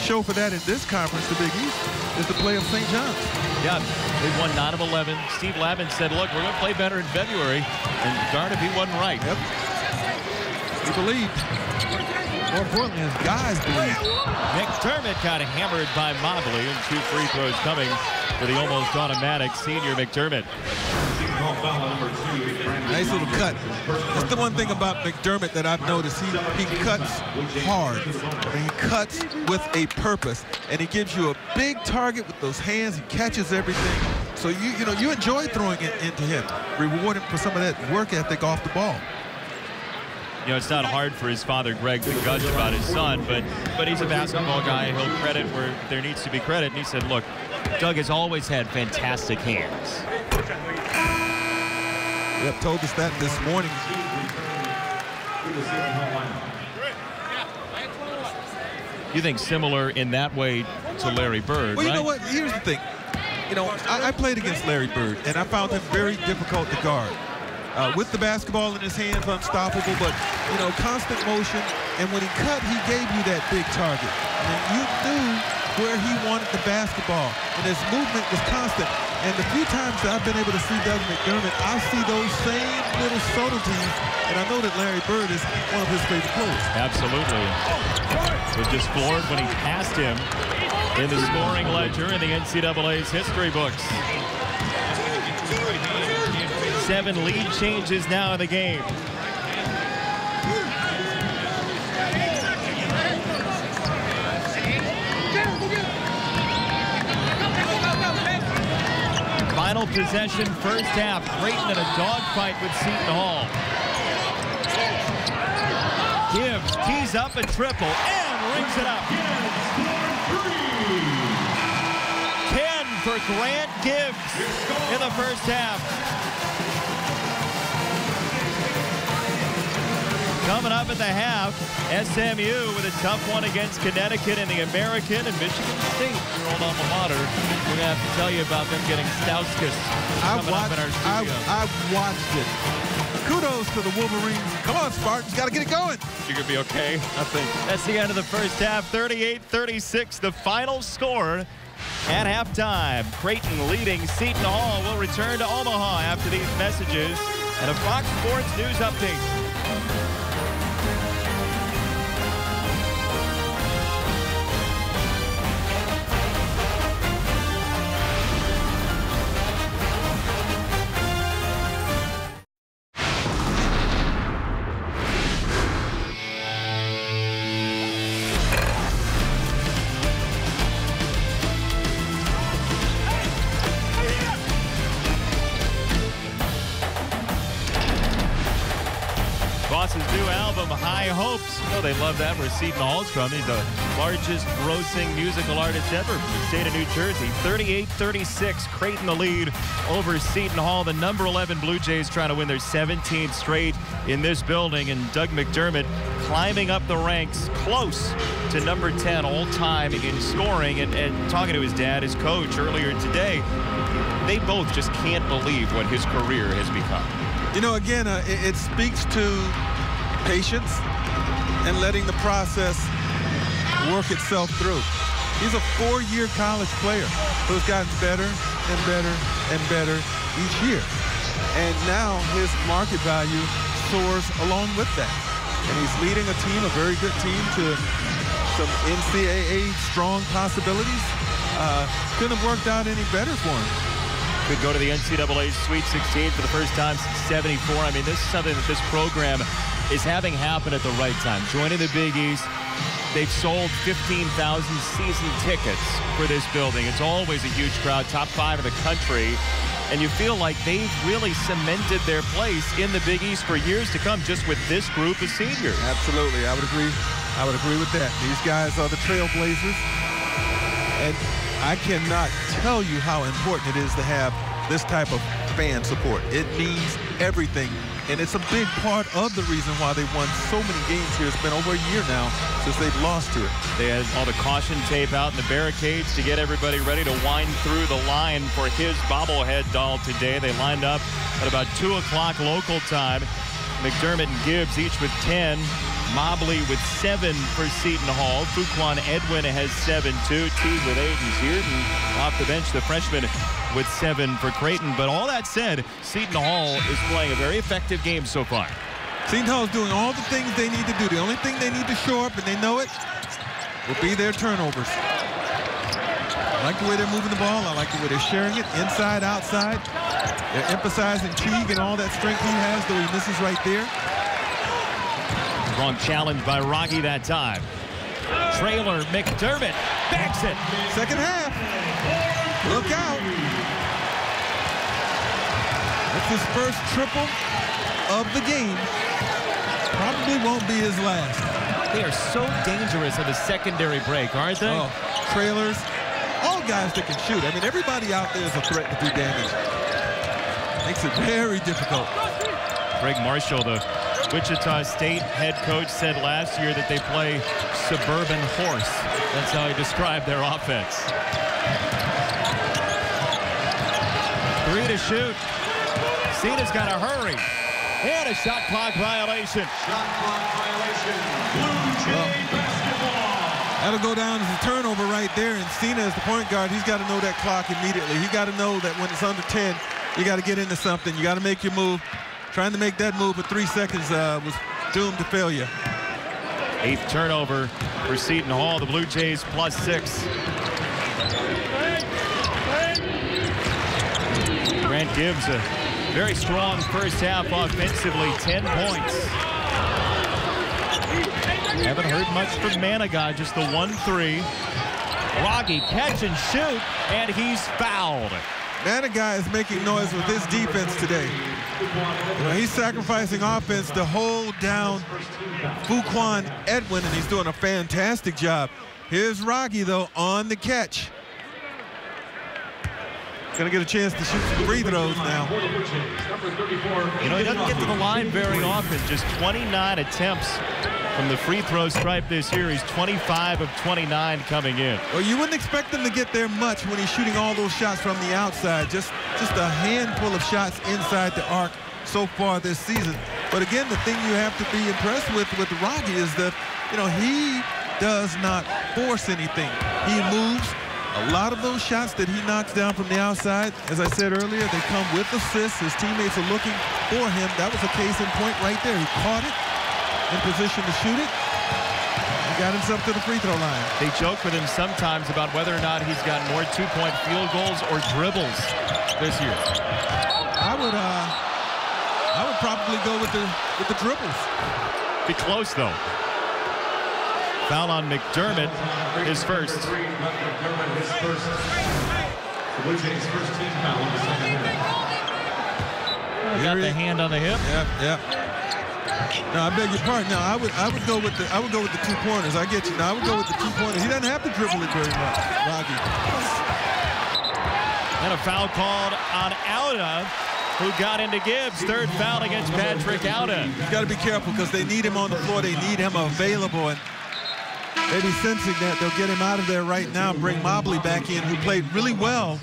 show for that in this conference, the Big East, is the play of St. John's. Yeah, they won 9 of 11. Steve Lavin said, look, we're going to play better in February. And darn if he wasn't right. Yep. He believed. More importantly, his guys believed. McDermott got hammered by Mobley, and 2 free throws coming for the almost automatic senior McDermott. Nice little cut. That's the one thing about McDermott that I've noticed. He cuts hard, and he cuts with a purpose, and he gives you a big target with those hands. He catches everything. So you enjoy throwing it into him, reward him for some of that work ethic off the ball. You know, it's not hard for his father, Greg, to gush about his son, but he's a basketball guy. He'll credit where there needs to be credit. And he said, look, Doug has always had fantastic hands. Yep, told us that this morning. You think similar in that way to Larry Bird, well, right? You know what? Here's the thing. You know, I played against Larry Bird, and I found him very difficult to guard. With the basketball in his hands, unstoppable, but, you know, constant motion. And when he cut, he gave you that big target. And you knew where he wanted the basketball. And his movement was constant. And the few times that I've been able to see Doug McDermott, I see those same little subtleties. And I know that Larry Bird is one of his favorite players. Absolutely. Was just floored when he passed him in the scoring ledger in the NCAA's history books. 7 lead changes now in the game. Final possession, first half. Creighton in a dogfight with Seton Hall. Gibbs tees up a triple and rings it up. 10 for Grant Gibbs in the first half. Coming up at the half, SMU with a tough one against Connecticut in the American, and Michigan State, your old alma mater. We're going to have to tell you about them getting Stauskas coming up in our studio. I've watched it. Kudos to the Wolverines. Come on, Spartans. Got to get it going. You're going to be okay? I think. That's the end of the first half. 38-36, the final score at halftime. Creighton leading Seton Hall. Will return to Omaha after these messages and a Fox Sports News update. Boss's new album, High Hopes. You know they love that, where Seton Hall's from. He's the largest grossing musical artist ever from the state of New Jersey. 38-36, Creighton the lead over Seton Hall. The number 11 Blue Jays trying to win their 17th straight in this building. And Doug McDermott climbing up the ranks close to number 10 all time in scoring. And talking to his dad, his coach, earlier today, they both just can't believe what his career has become. You know, again, it speaks to patience and letting the process work itself through. He's a 4-year college player who's gotten better and better and better each year. And now his market value soars along with that. And he's leading a team, a very good team, to some NCAA strong possibilities. Couldn't have worked out any better for him. Could go to the NCAA Sweet 16 for the first time since '74. I mean, this is something that this program is having happen at the right time. Joining the Big East, they've sold 15,000 season tickets for this building. It's always a huge crowd, top 5 in the country. And you feel like they've really cemented their place in the Big East for years to come just with this group of seniors. Absolutely, I would agree. I would agree with that. These guys are the trailblazers. And I cannot tell you how important it is to have this type of fan support. It means everything and it's a big part of the reason why they won so many games here. It's been over a year now since they've lost here. They had all the caution tape out in the barricades to get everybody ready to wind through the line for his bobblehead doll today. They lined up at about 2 o'clock local time. McDermott and Gibbs each with 10. Mobley with 7 for Seton Hall. Fuquan Edwin has 7 too. Teague with 8 and Seton off the bench, the freshman with 7 for Creighton. But all that said, Seton Hall is playing a very effective game so far. Seton Hall is doing all the things they need to do. The only thing they need to shore up, and they know it, will be their turnovers. I like the way they're moving the ball. I like the way they're sharing it inside, outside. They're emphasizing Teague and all that strength he has, though he misses right there. Wrong challenge by Rocky that time. Trailer, McDermott backs it. Second half. Look out. That's his first triple of the game. Probably won't be his last. They are so dangerous at the secondary break, aren't they? Oh, trailers, all guys that can shoot. I mean, everybody out there is a threat to do damage. Makes it very difficult. Greg Marshall, the Wichita State head coach, said last year that they play suburban horse. That's how he described their offense. 3 to shoot. Ceta's got to hurry. And a shot clock violation. Shot clock violation. Bluejays basketball. That'll go down as a turnover right there. And Cena, as the point guard, he's got to know that clock immediately. He got to know that when it's under 10, you got to get into something. You got to make your move. Trying to make that move with 3 seconds was doomed to failure. 8th turnover for Seton Hall. The Blue Jays +6. Grant Gibbs, a very strong first half offensively, 10 points. Haven't heard much from Manigat, just the 1-3. Rogge catch and shoot, and he's fouled. Manigat is making noise with his defense today. He's sacrificing offense to hold down Fuquan Edwin, and he's doing a fantastic job. Here's Rogge, though, on the catch. Gonna get a chance to shoot some free throws now. You know, he doesn't get to the line very often. Just 29 attempts from the free throw stripe this year. He's 25 of 29 coming in. Well, you wouldn't expect him to get there much when he's shooting all those shots from the outside. Just a handful of shots inside the arc so far this season. But again, the thing you have to be impressed with Rogge is that, you know, he does not force anything. He moves. A lot of those shots that he knocks down from the outside, as I said earlier, they come with assists. His teammates are looking for him. That was a case in point right there. He caught it, in position to shoot it, and got himself to the free throw line. They joke with him sometimes about whether or not he's got more 2-point field goals or dribbles this year. I would probably go with the dribbles. Be close though. Foul on McDermott, his first. The Blue Jays' first team foul on the second half. Got the hand on the hip. Yep. No, I beg your pardon. No, I would go with the 2 pointers. I get you. Now I would go with the 2 pointers. He doesn't have to dribble it very much, Rogge. And a foul called on Auda, who got into Gibbs. Third foul against Patrick Auda. You've got to be careful because they need him on the floor. They need him available. And maybe sensing that, they'll get him out of there right now and bring Mobley back in, who played really well,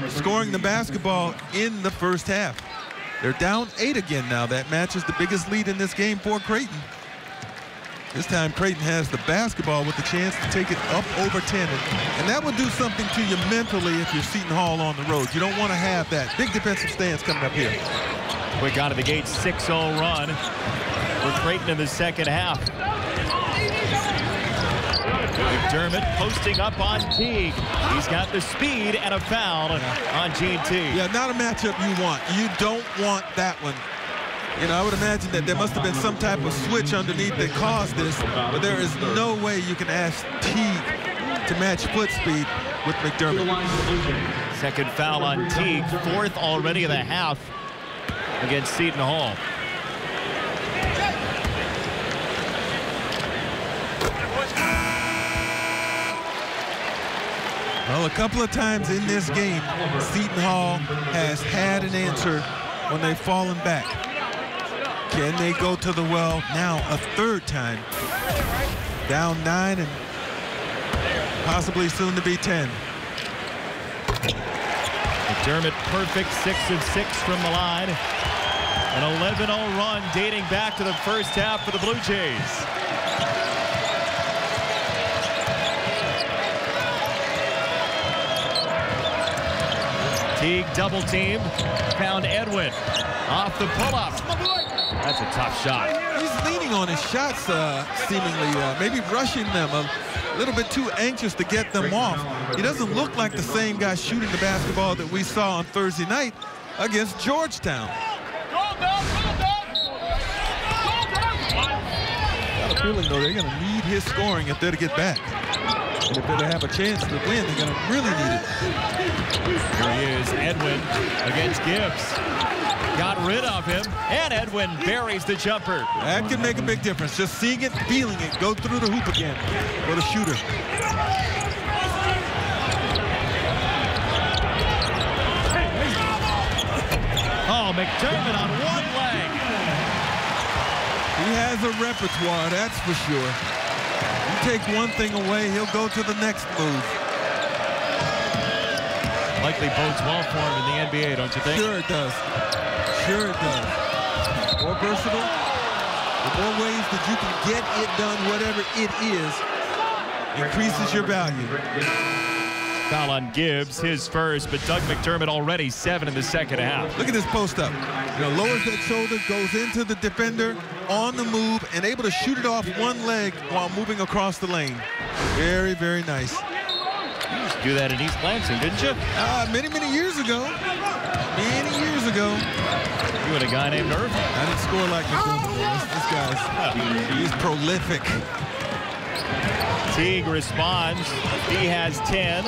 scoring the basketball in the first half. They're down 8 again now. That matches the biggest lead in this game for Creighton. This time Creighton has the basketball with the chance to take it up over 10. And that will do something to you mentally if you're Seton Hall on the road. You don't want to have that. Big defensive stance coming up here. Quick out of the gate, 6-0 run for Creighton in the second half. McDermott posting up on Teague. He's got the speed and a foul on Gene Teague. Yeah, not a matchup you want. You don't want that one. You know, I would imagine that there must have been some type of switch underneath that caused this, but there is no way you can ask Teague to match foot speed with McDermott. Second foul on Teague, 4th already of the half against Seton Hall. Well, a couple of times in this game, Seton Hall has had an answer when they've fallen back. Can they go to the well now a third time? Down 9 and possibly soon to be 10. McDermott perfect, 6 of 6 from the line. An 11-0 run dating back to the first half for the Blue Jays. Teague double teamed, found Edwin off the pull-up. That's a tough shot. He's leaning on his shots, seemingly, maybe rushing them a little bit too anxious to get them off. He doesn't look like the same guy shooting the basketball that we saw on Thursday night against Georgetown. Got a feeling, though, they're going to need his scoring if they're to get back. And if they're to have a chance to win, they're going to really need it. Here he is, Edwin against Gibbs. Got rid of him, and Edwin buries the jumper. That can make a big difference. Just seeing it, feeling it, go through the hoop again for the shooter. Oh, McDermott on one leg. He has a repertoire, that's for sure. You take one thing away, he'll go to the next move. Likely bodes well for him in the NBA, don't you think? Sure it does. Sure it does. More versatile, the more ways that you can get it done, whatever it is, increases your value. Foul on Gibbs, his first, but Doug McDermott already 7 in the second half. Look at this post up. Lowers that shoulder, goes into the defender, on the move, and able to shoot it off one leg while moving across the lane. Very, very nice. You used to do that in East Lansing, didn't you? Many, many years ago. Many years ago. You and a guy named Irvin. I didn't score like McDermott. This guy's, he's prolific. Teague responds. He has 10.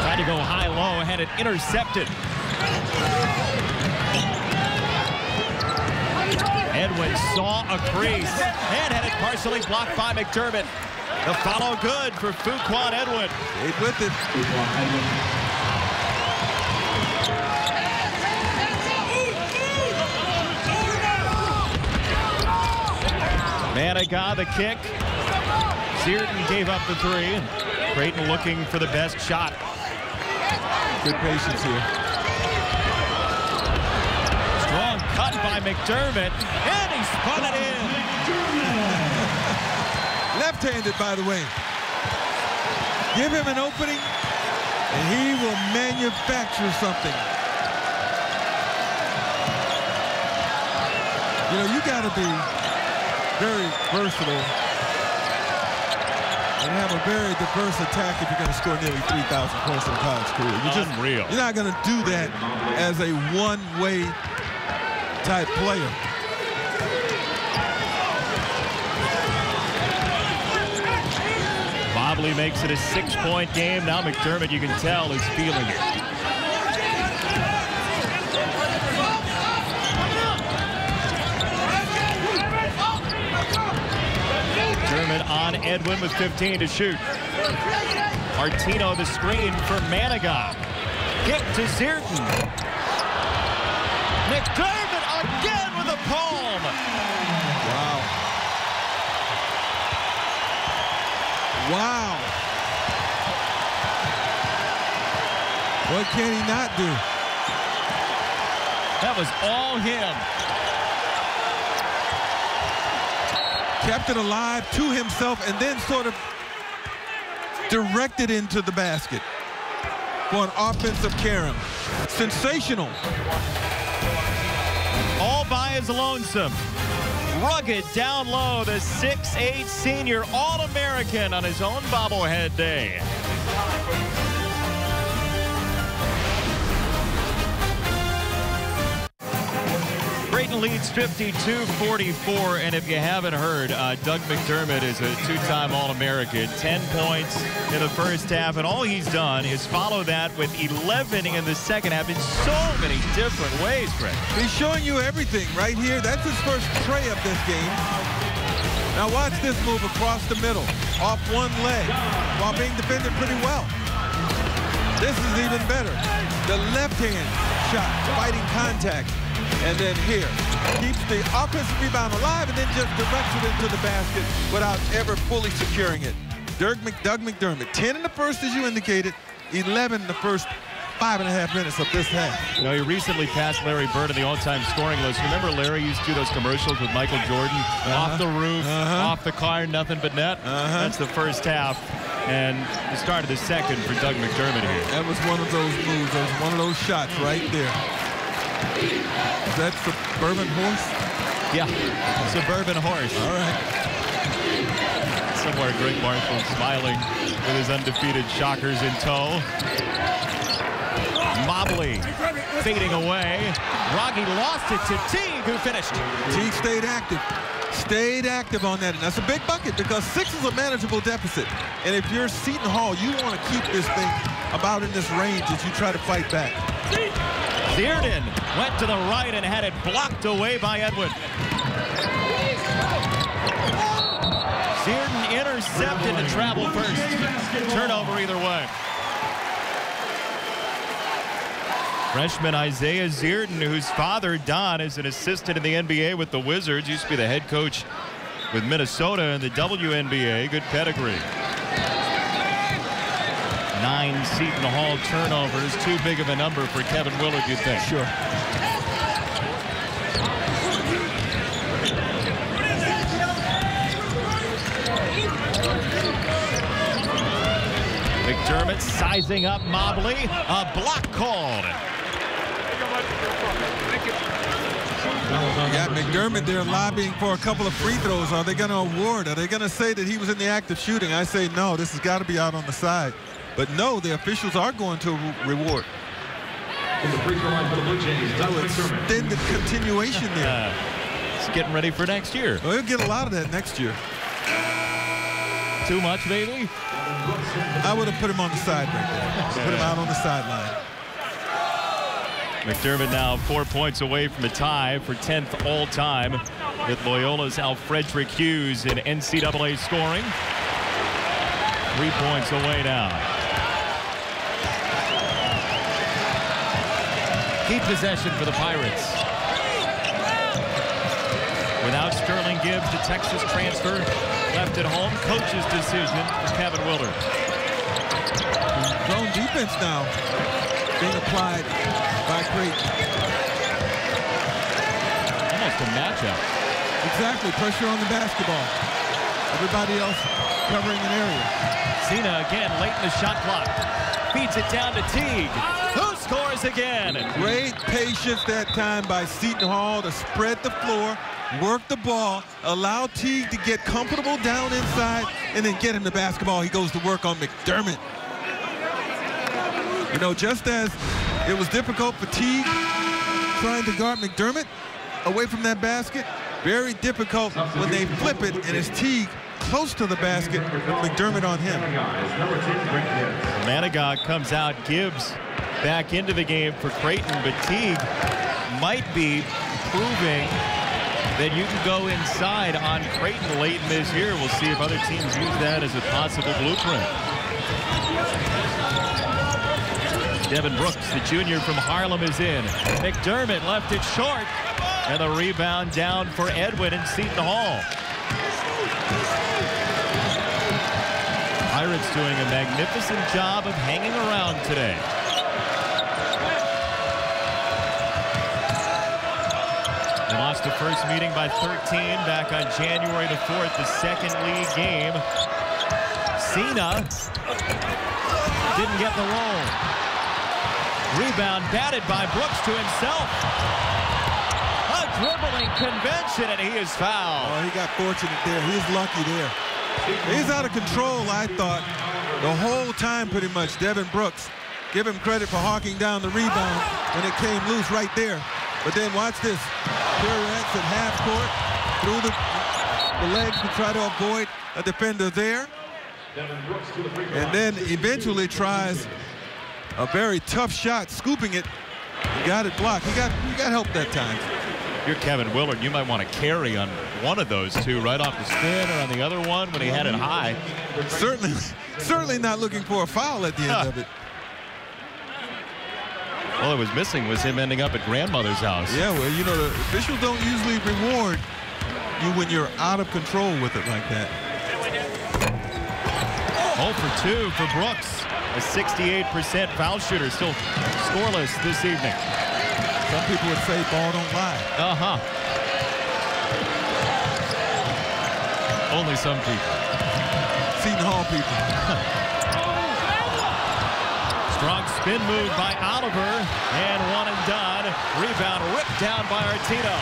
Tried to go high-low, had it intercepted. Edwin saw a crease and had it partially blocked by McDermott. The follow good for Fuquan Edwin. Stayed with it. Manigat the kick. Seton gave up the 3. And Creighton looking for the best shot. Good patience here. Strong cut by McDermott, and he spun it in. Left-handed, by the way. Give him an opening, and he will manufacture something. You got to be very versatile and have a very diverse attack if you're going to score nearly 3,000 points in a college career. You're not going to do that as a one-way type player. Mobley makes it a 6-point game. Now McDermott, you can tell, is feeling it. McDermott on Edwin with 15 to shoot. Martino the screen for Manigat. Kick to Seton. McDermott again with a palm. Wow. Wow. What can he not do? That was all him. Kept it alive to himself and then sort of directed into the basket for an offensive carom. Sensational. All by his lonesome. Rugged down low, the 6'8" senior All-American on his own bobblehead day. Creighton leads 52-44, and if you haven't heard, Doug McDermott is a 2-time All-American, 10 points in the first half, and all he's done is follow that with 11 in the second half in so many different ways, Fred. He's showing you everything right here. That's his first tray of this game. Now watch this move across the middle, off one leg, while being defended pretty well. This is even better. The left hand shot, fighting contact. And then here, keeps the offensive rebound alive and then just directs it into the basket without ever fully securing it. Doug McDermott, 10 in the first, as you indicated, 11 in the first 5.5 minutes of this half. You know, he recently passed Larry Bird on the all-time scoring list. Remember Larry used to do those commercials with Michael Jordan? Off the roof, off the car, nothing but net. That's the first half. And the start of the second for Doug McDermott here. That was one of those moves. That was one of those shots right there. Is that Suburban Horse? Yeah, Suburban Horse. All right. Somewhere Greg Marshall smiling with his undefeated Shockers in tow. Mobley fading away. Rogge lost it to Teague, who finished. Teague stayed active. Stayed active on that. And that's a big bucket because 6 is a manageable deficit. And if you're Seton Hall, you want to keep this thing about in this range as you try to fight back. Seton went to the right and had it blocked away by Edwin. Seton intercepted to travel first. Turnover either way. Freshman Isaiah Seton, whose father, Don, is an assistant in the NBA with the Wizards, used to be the head coach with Minnesota in the WNBA. Good pedigree. 9 Seton Hall turnovers, too big of a number for Kevin Willard, you'd think. Sure. McDermott sizing up Mobley. A block called. You got McDermott there lobbying for a couple of free throws. Are they going to award? Are they going to say that he was in the act of shooting? I say no. This has got to be out on the side. But no, the officials are going to reward. From the free throw line for the Bluejays, Doug McDermott. Extended continuation there. It's getting ready for next year. Well, he'll get a lot of that next year. Too much, maybe? I would have put him on the side right there. Put him out on the sideline. McDermott now 4 points away from a tie for 10th all-time with Loyola's Alfredrick Hughes in NCAA scoring. 3 points away now. Keep possession for the Pirates. Without Sterling Gibbs, the Texas transfer left at home. Coach's decision for Kevin Willard. Zone defense now being applied by Creighton. Almost a matchup. Exactly, pressure on the basketball. Everybody else covering an area. Cena again late in the shot clock. Feeds it down to Teague, who scores again. Great patience that time by Seton Hall to spread the floor, work the ball, allow Teague to get comfortable down inside, and then get him the basketball. He goes to work on McDermott. You know, just as it was difficult for Teague trying to guard McDermott away from that basket, very difficult when they flip it and it's Teague close to the basket with McDermott on him. Manigault comes out, Gibbs back into the game for Creighton, but Teague might be proving that you can go inside on Creighton late in this year. We'll see if other teams use that as a possible blueprint. Devin Brooks, the junior from Harlem, is in. McDermott left it short, and the rebound down for Edwin in Seton Hall. Pirates doing a magnificent job of hanging around today. They lost the first meeting by 13 back on January the 4th, the second league game. Cena didn't get the roll. Rebound batted by Brooks to himself. A dribbling convention, and he is fouled. Oh, he got fortunate there. He's lucky there. He's out of control, I thought, the whole time pretty much. Devin Brooks, give him credit for hawking down the rebound when it came loose right there. But then watch this. Pirouettes at half court, through the legs to try to avoid a defender there. And then eventually tries a very tough shot, scooping it. He got it blocked. He got help that time. If you're Kevin Willard, you might want to carry on one of those two right off the spin, or on the other one when he had it high. Certainly not looking for a foul at the end of it. All it was missing was him ending up at grandmother's house. Yeah, well, you know, the officials don't usually reward you when you're out of control with it like that. 0 for 2 for Brooks. A 68% foul shooter, still scoreless this evening. Some people would say ball don't lie. Only some people. Seton Hall people. Strong spin move by Oliver, and one and done. Rebound ripped down by Artino.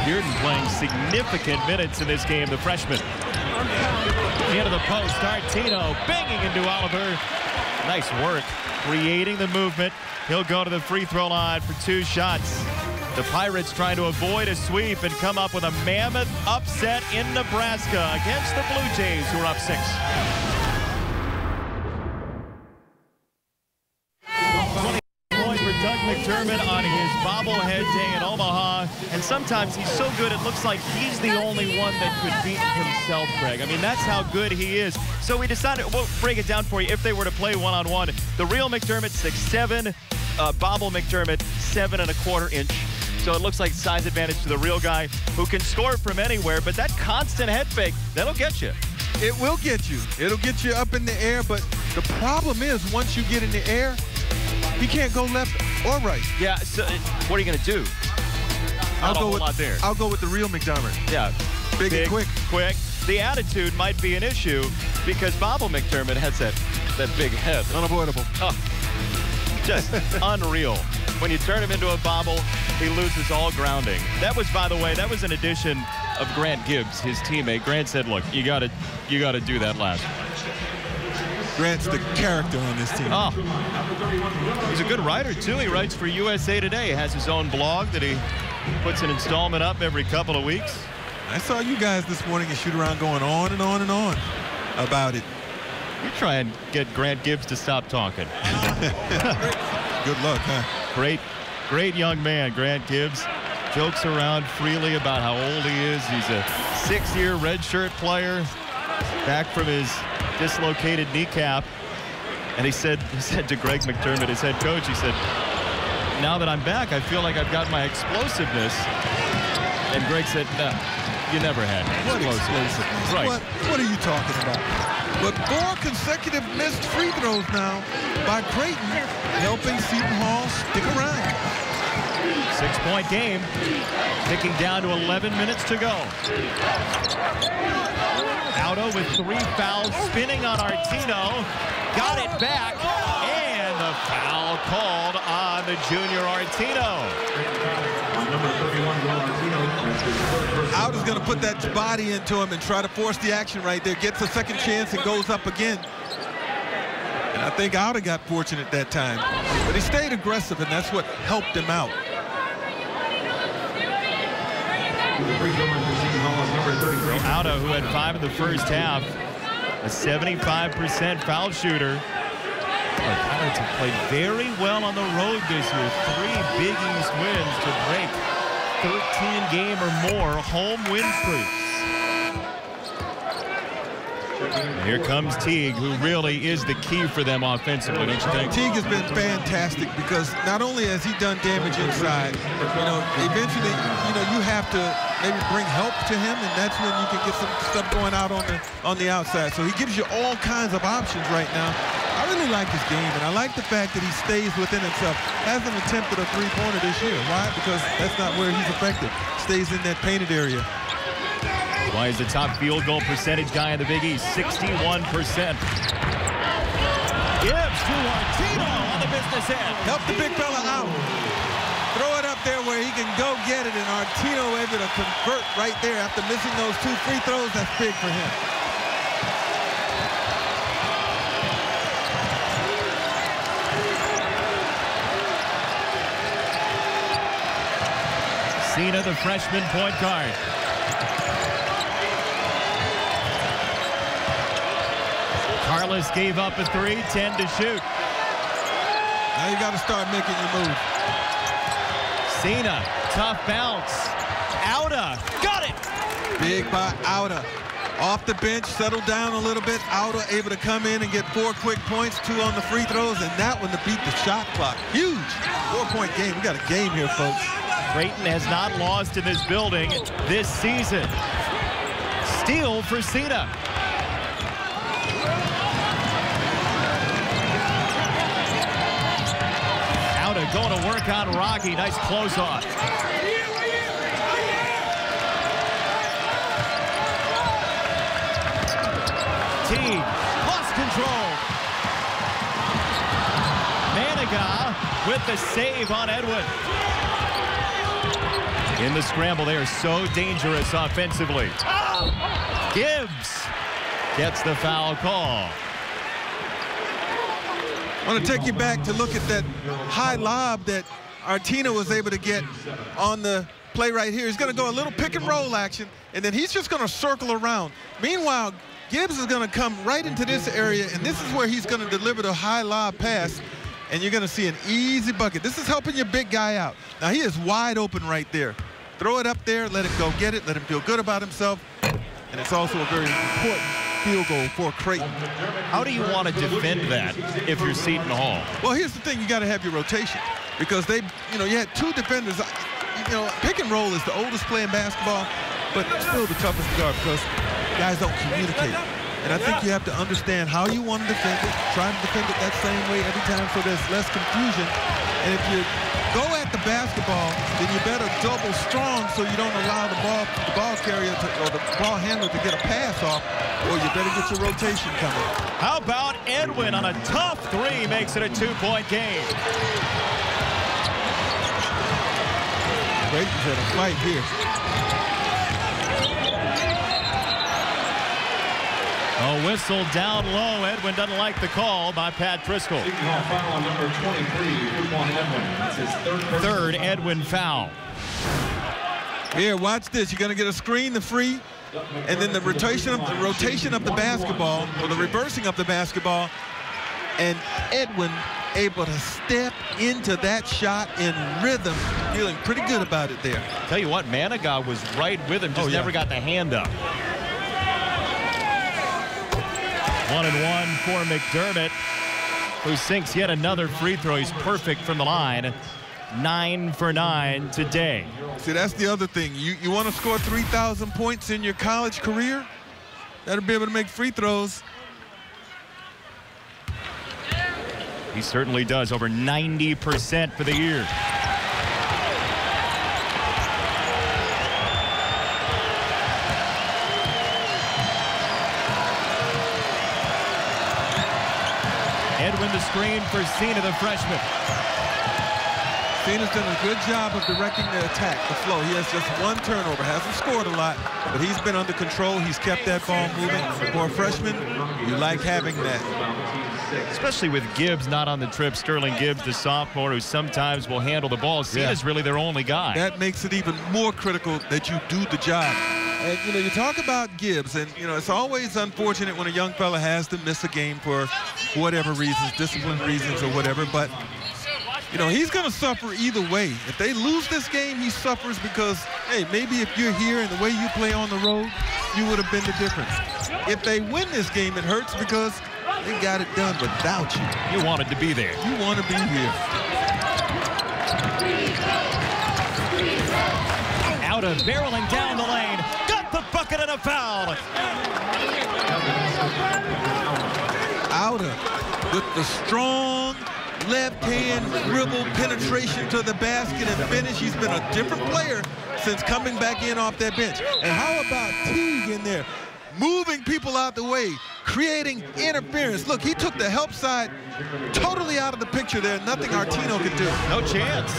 Bearden playing significant minutes in this game, the freshman. Into the post, Artino banging into Oliver. Nice work, creating the movement. He'll go to the free throw line for 2 shots. The Pirates trying to avoid a sweep and come up with a mammoth upset in Nebraska against the Bluejays, who are up 6. 20 point for Doug McDermott on his bobblehead day in Omaha. And sometimes he's so good it looks like he's the only one that could beat himself, Greg. I mean, that's how good he is. So we decided, we'll break it down for you if they were to play one-on-one. The real McDermott, 6'7", Bobble McDermott, 7 1/4 inch. So it looks like size advantage to the real guy who can score from anywhere, but that constant head fake, that'll get you. It will get you. It'll get you up in the air, but the problem is once you get in the air, he can't go left or right. Yeah, so what are you going to do? Not a whole lot there. I'll go with the real McDermott. Yeah. Big and quick. The attitude might be an issue because Bobble McDermott has that big head. Unavoidable. Oh, just unreal. When you turn him into a bobble, he loses all grounding. That was, by the way, that was an addition of Grant Gibbs, his teammate. Grant said, look, you gotta do that last. Grant's the character on this team. Oh, he's a good writer, too. He writes for USA Today. He has his own blog that he puts an installment up every couple of weeks. I saw you guys this morning and shoot around going on and on and on about it. You try and get Grant Gibbs to stop talking. Good luck, huh? Great young man, Grant Gibbs. Jokes around freely about how old he is. He's a 6-year redshirt player, back from his dislocated kneecap. And he said to Greg McDermott, his head coach, he said, now that I'm back, I feel like I've got my explosiveness. And Greg said, no, you never had explosiveness. Right. What are you talking about? But 4 consecutive missed free throws now by Creighton, helping Seton Hall stick around. 6-point game, ticking down to 11 minutes to go. Auto with 3 fouls, spinning on Artino, got it back, and the foul called on the junior Artino. Out is going to put that body into him and try to force the action right there. Gets a second chance and goes up again. And I think Auda got fortunate that time. But he stayed aggressive, and that's what helped him out. Auda, who had 5 in the first half, a 75% foul shooter. The Pirates have played very well on the road this year. 3 Big East wins to break 13-game or more home win streaks. And here comes Teague, who really is the key for them offensively, don't you think? Teague has been fantastic because not only has he done damage inside, eventually, you have to maybe bring help to him, and that's when you can get some stuff going out on the outside. So he gives you all kinds of options right now. I really like his game, and I like the fact that he stays within himself. Hasn't attempted a three-pointer this year. Why? Because that's not where he's effective. Stays in that painted area. Why is the top field goal percentage guy in the Big East? 61%. Gibbs to Artino on the business end. Help the big fella out. Throw it up there where he can go get it, and Artino able to convert right there after missing those 2 free throws. That's big for him. Cena, the freshman point guard. Carlos gave up a 3, 10 to shoot. Now you got to start making your move. Cena, tough bounce. Auda, got it! Big by Auda. Off the bench, settled down a little bit. Auda able to come in and get 4 quick points, 2 on the free throws, and that one to beat the shot clock. Huge 4-point game. We got a game here, folks. Creighton has not lost in this building this season. Steal for Seton. Auda going to work on Rocky. Nice close off. Teague lost control. Maniga with the save on Edwin. In the scramble, they are so dangerous offensively. Gibbs gets the foul call. I want to take you back to look at that high lob that Artino was able to get on the play right here. He's going to go a little pick and roll action, and then he's just going to circle around. Meanwhile, Gibbs is going to come right into this area, and this is where he's going to deliver the high lob pass, and you're going to see an easy bucket. This is helping your big guy out. Now, he is wide open right there. Throw it up there, let him go get it, let him feel good about himself, and it's also a very important field goal for Creighton. How do you want to defend that if you're Seton Hall? Well, here's the thing. You got to have your rotation because they, you had 2 defenders. Pick and roll is the oldest play in basketball, but still the toughest to guard because guys don't communicate. And I think you have to understand how you want to defend it, try to defend it that same way every time so there's less confusion. And if you go at the basketball, then you better double strong so you don't allow the ball carrier or the ball handler to get a pass off, or you better get your rotation coming. How about Edwin on a tough 3 makes it a 2-point game. Creighton's in a fight here. A whistle down low. Edwin doesn't like the call by Pat Driscoll. Foul on number 23, Edwin. That's his third Edwin foul. Here, watch this. You're going to get a screen, the free, and then the rotation of the basketball, or the reversing of the basketball, and Edwin able to step into that shot in rhythm, feeling pretty good about it there. Tell you what, Maniga was right with him, just never got the hand up. 1-1 for McDermott, who sinks yet another free throw. He's perfect from the line. 9 for 9 today. See, that's the other thing. You want to score 3,000 points in your college career? Better be able to make free throws. He certainly does, over 90% for the year. Edwin the screen for Seton, the freshman. Seton's done a good job of directing the attack, the flow. He has just 1 turnover, hasn't scored a lot, but he's been under control. He's kept that ball moving. For a freshman, you like having that. Especially with Gibbs not on the trip. Sterling Gibbs, the sophomore, who sometimes will handle the ball. Seton's really their only guy. That makes it even more critical that you do the job. And, you talk about Gibbs, and, it's always unfortunate when a young fella has to miss a game for whatever reasons, discipline reasons or whatever, but, he's going to suffer either way. If they lose this game, he suffers because, hey, maybe if you're here and the way you play on the road, you would have been the difference. If they win this game, it hurts because they got it done without you. You wanted to be there. You want to be here. Auda barreling down the lane. Got the bucket and a foul. Auda with the strong left-hand dribble penetration to the basket and finish. He's been a different player since coming back in off that bench. And how about Teague in there? Moving people out the way, creating interference. Look, he took the help side totally out of the picture there. Nothing Artino could do. No chance.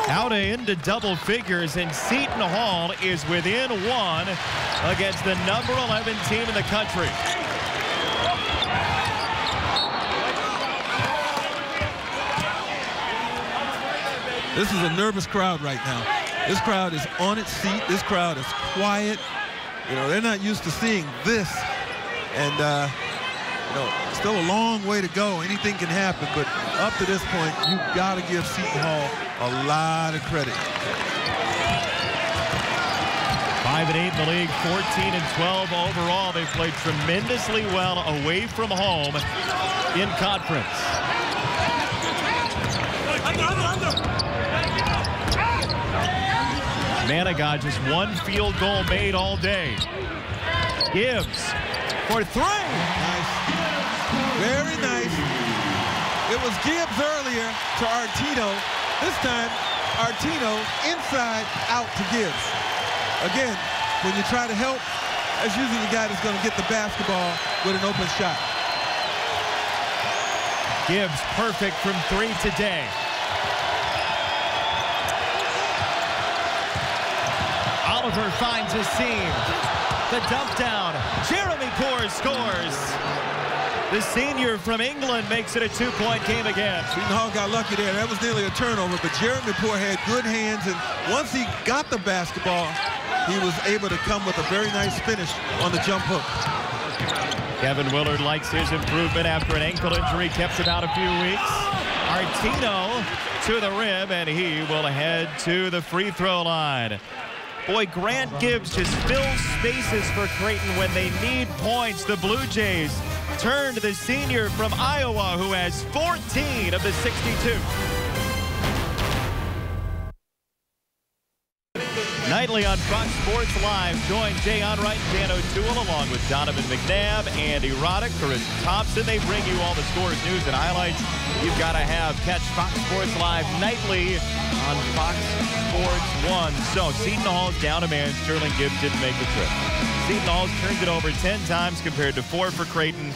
Auda into double figures, and Seton Hall is within 1 against the number 11 team in the country. This is a nervous crowd right now. This crowd is on its seat. This crowd is quiet. They're not used to seeing this. And, still a long way to go. Anything can happen, but up to this point, you've got to give Seton Hall a lot of credit. 5-8 in the league, 14-12 overall. They played tremendously well away from home in conference. Manigat just one field goal made all day. Gibbs for three. Nice. Very nice. It was Gibbs earlier to Artino. This time, Artino inside out to Gibbs. Again, when you try to help, that's usually the guy that's going to get the basketball with an open shot. Gibbs perfect from three today. Oliver finds a seam. The dump down. Jeremy Poore scores. The senior from England makes it a two-point game again. Seton Hall got lucky there. That was nearly a turnover, but Jeremy Poore had good hands, and once he got the basketball, he was able to come with a very nice finish on the jump hook. Kevin Willard likes his improvement after an ankle injury kept him out a few weeks. Artino to the rim, and he will head to the free throw line. Boy, Grant Gibbs just fills spaces for Creighton when they need points. The Blue Jays turn to the senior from Iowa, who has 14 of the 62. Nightly on Fox Sports Live, join Jay Onright and Dan O'Toole along with Donovan McNabb, Andy Roddick, Chris Thompson. They bring you all the scores, news, and highlights you've got to have. Catch Fox Sports Live nightly on Fox Sports 1. So Seton Hall's down a man. Sterling Gibbs didn't make the trip. Seton Hall's turned it over 10 times compared to 4 for Creighton.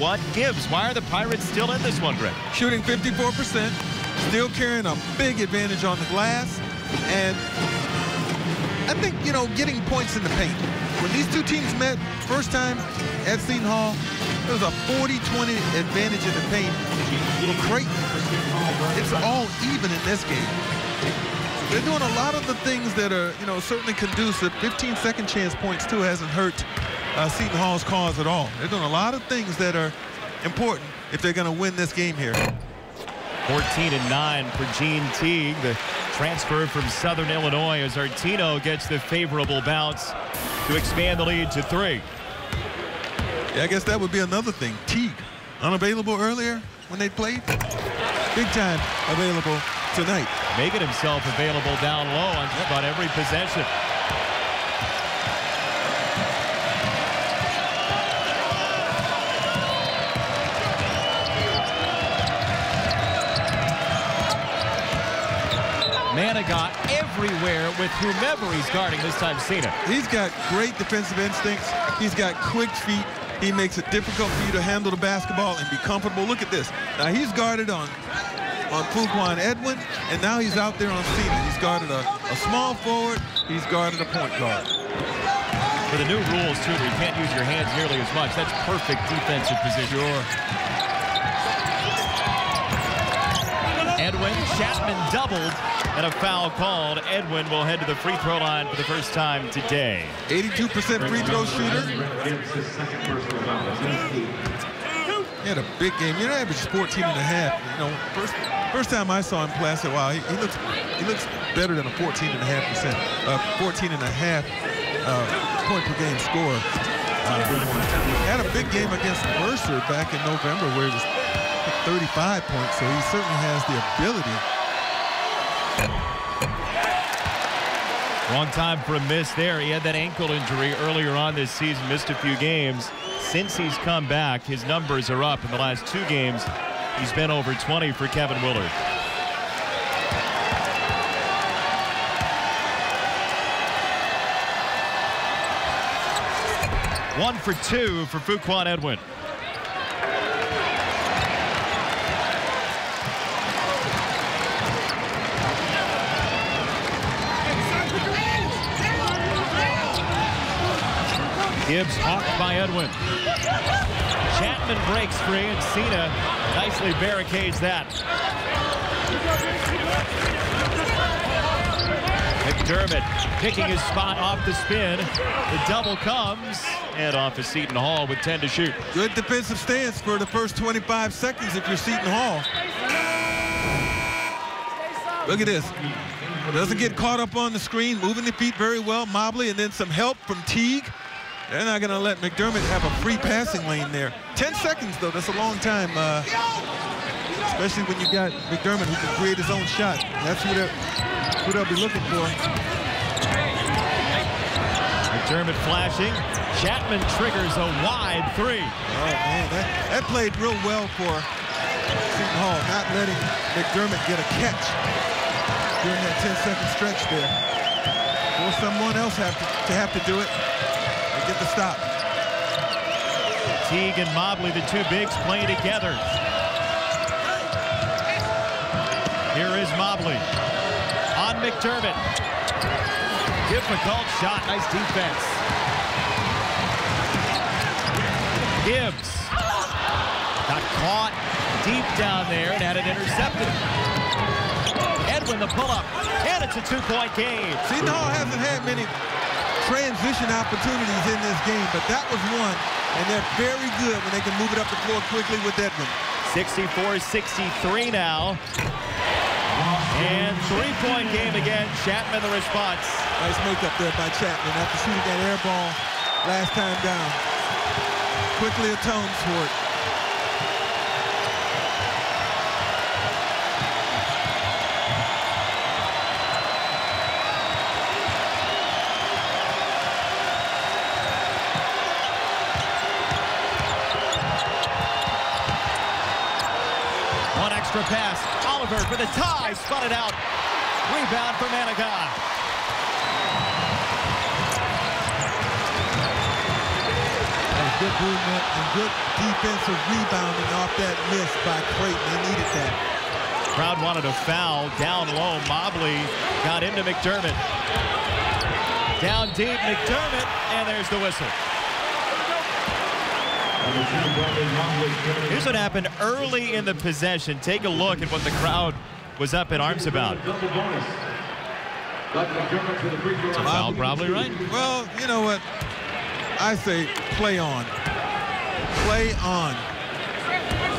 What gives? Why are the Pirates still in this one, Greg? Shooting 54%, still carrying a big advantage on the glass, and I think, you know, getting points in the paint. When these two teams met first time at Seton Hall, it was a 40-20 advantage in the paint. Well, Creighton, it's all even in this game. They're doing a lot of the things that are, you know, certainly conducive. 15 second chance points, too, hasn't hurt Seton Hall's cause at all. They're doing a lot of things that are important if they're going to win this game here. 14-9 for Gene Teague, the transfer from Southern Illinois, as Artino gets the favorable bounce to expand the lead to 3. Yeah, I guess that would be another thing. Teague, unavailable earlier when they played. Big time available tonight. Making himself available down low on just about every possession. Manigat everywhere with whomever he's guarding, this time Seton. He's got great defensive instincts. He's got quick feet. He makes it difficult for you to handle the basketball and be comfortable. Look at this. Now he's guarded on Fuquan Edwin, and now he's out there on Seton. He's guarded a small forward. He's guarded a point guard. For the new rules, too, where you can't use your hands nearly as much, that's perfect defensive position. Sure. Edwin, Chapman doubled, and a foul called. Edwin will head to the free throw line for the first time today. 82% free throw shooter. He had a big game. You know, averaged 14 and a half. You know, first time I saw him play, I said, wow, he looks better than a 14 and a half point per game score. He had a big game against Mercer back in November where he was 35 points, so he certainly has the ability. Wrong time for a miss there. He had that ankle injury earlier on this season, missed a few games. Since he's come back, his numbers are up. In the last 2 games, he's been over 20 for Kevin Willard. One for 2 for Fuquan Edwin. Gibbs hawked by Edwin. Chapman breaks free, and Seton nicely barricades that. McDermott picking his spot off the spin. The double comes, and off of Seton Hall with 10 to shoot. Good defensive stance for the first 25 seconds if you're Seton Hall. Look at this. Doesn't get caught up on the screen, moving the feet very well. Mobley, and then some help from Teague. They're not going to let McDermott have a free passing lane there. 10 seconds, though. That's a long time, especially when you got McDermott who can create his own shot. That's who they'll be looking for. McDermott flashing. Chapman triggers a wide three. Oh, man, that played real well for Seton Hall, not letting McDermott get a catch during that 10-second stretch there. Or someone else have to do it and get the stop. Teague and Mobley, the two bigs, playing together. Here is Mobley on McDermott. Difficult shot, nice defense. Gibbs got caught deep down there and had it intercepted. Edwin the pull-up, and it's a two-point game. Seton Hall hasn't had many transition opportunities in this game, but that was one, and they're very good when they can move it up the floor quickly with Edwin. 64-63 now. And three-point game again. Chapman the response. Nice makeup there by Chapman after shooting that air ball last time down. Quickly atones for it. One extra pass. Oliver for the tie. Spun it out. Rebound for Manigat. Good movement and good defensive rebounding off that miss by Creighton. They needed that. Crowd wanted a foul. Down low, Mobley got into McDermott. Down deep, McDermott, and there's the whistle. Here's what happened early in the possession. Take a look at what the crowd was up in arms about. It's a foul probably, right? Well, you know what? I say play on. Play on.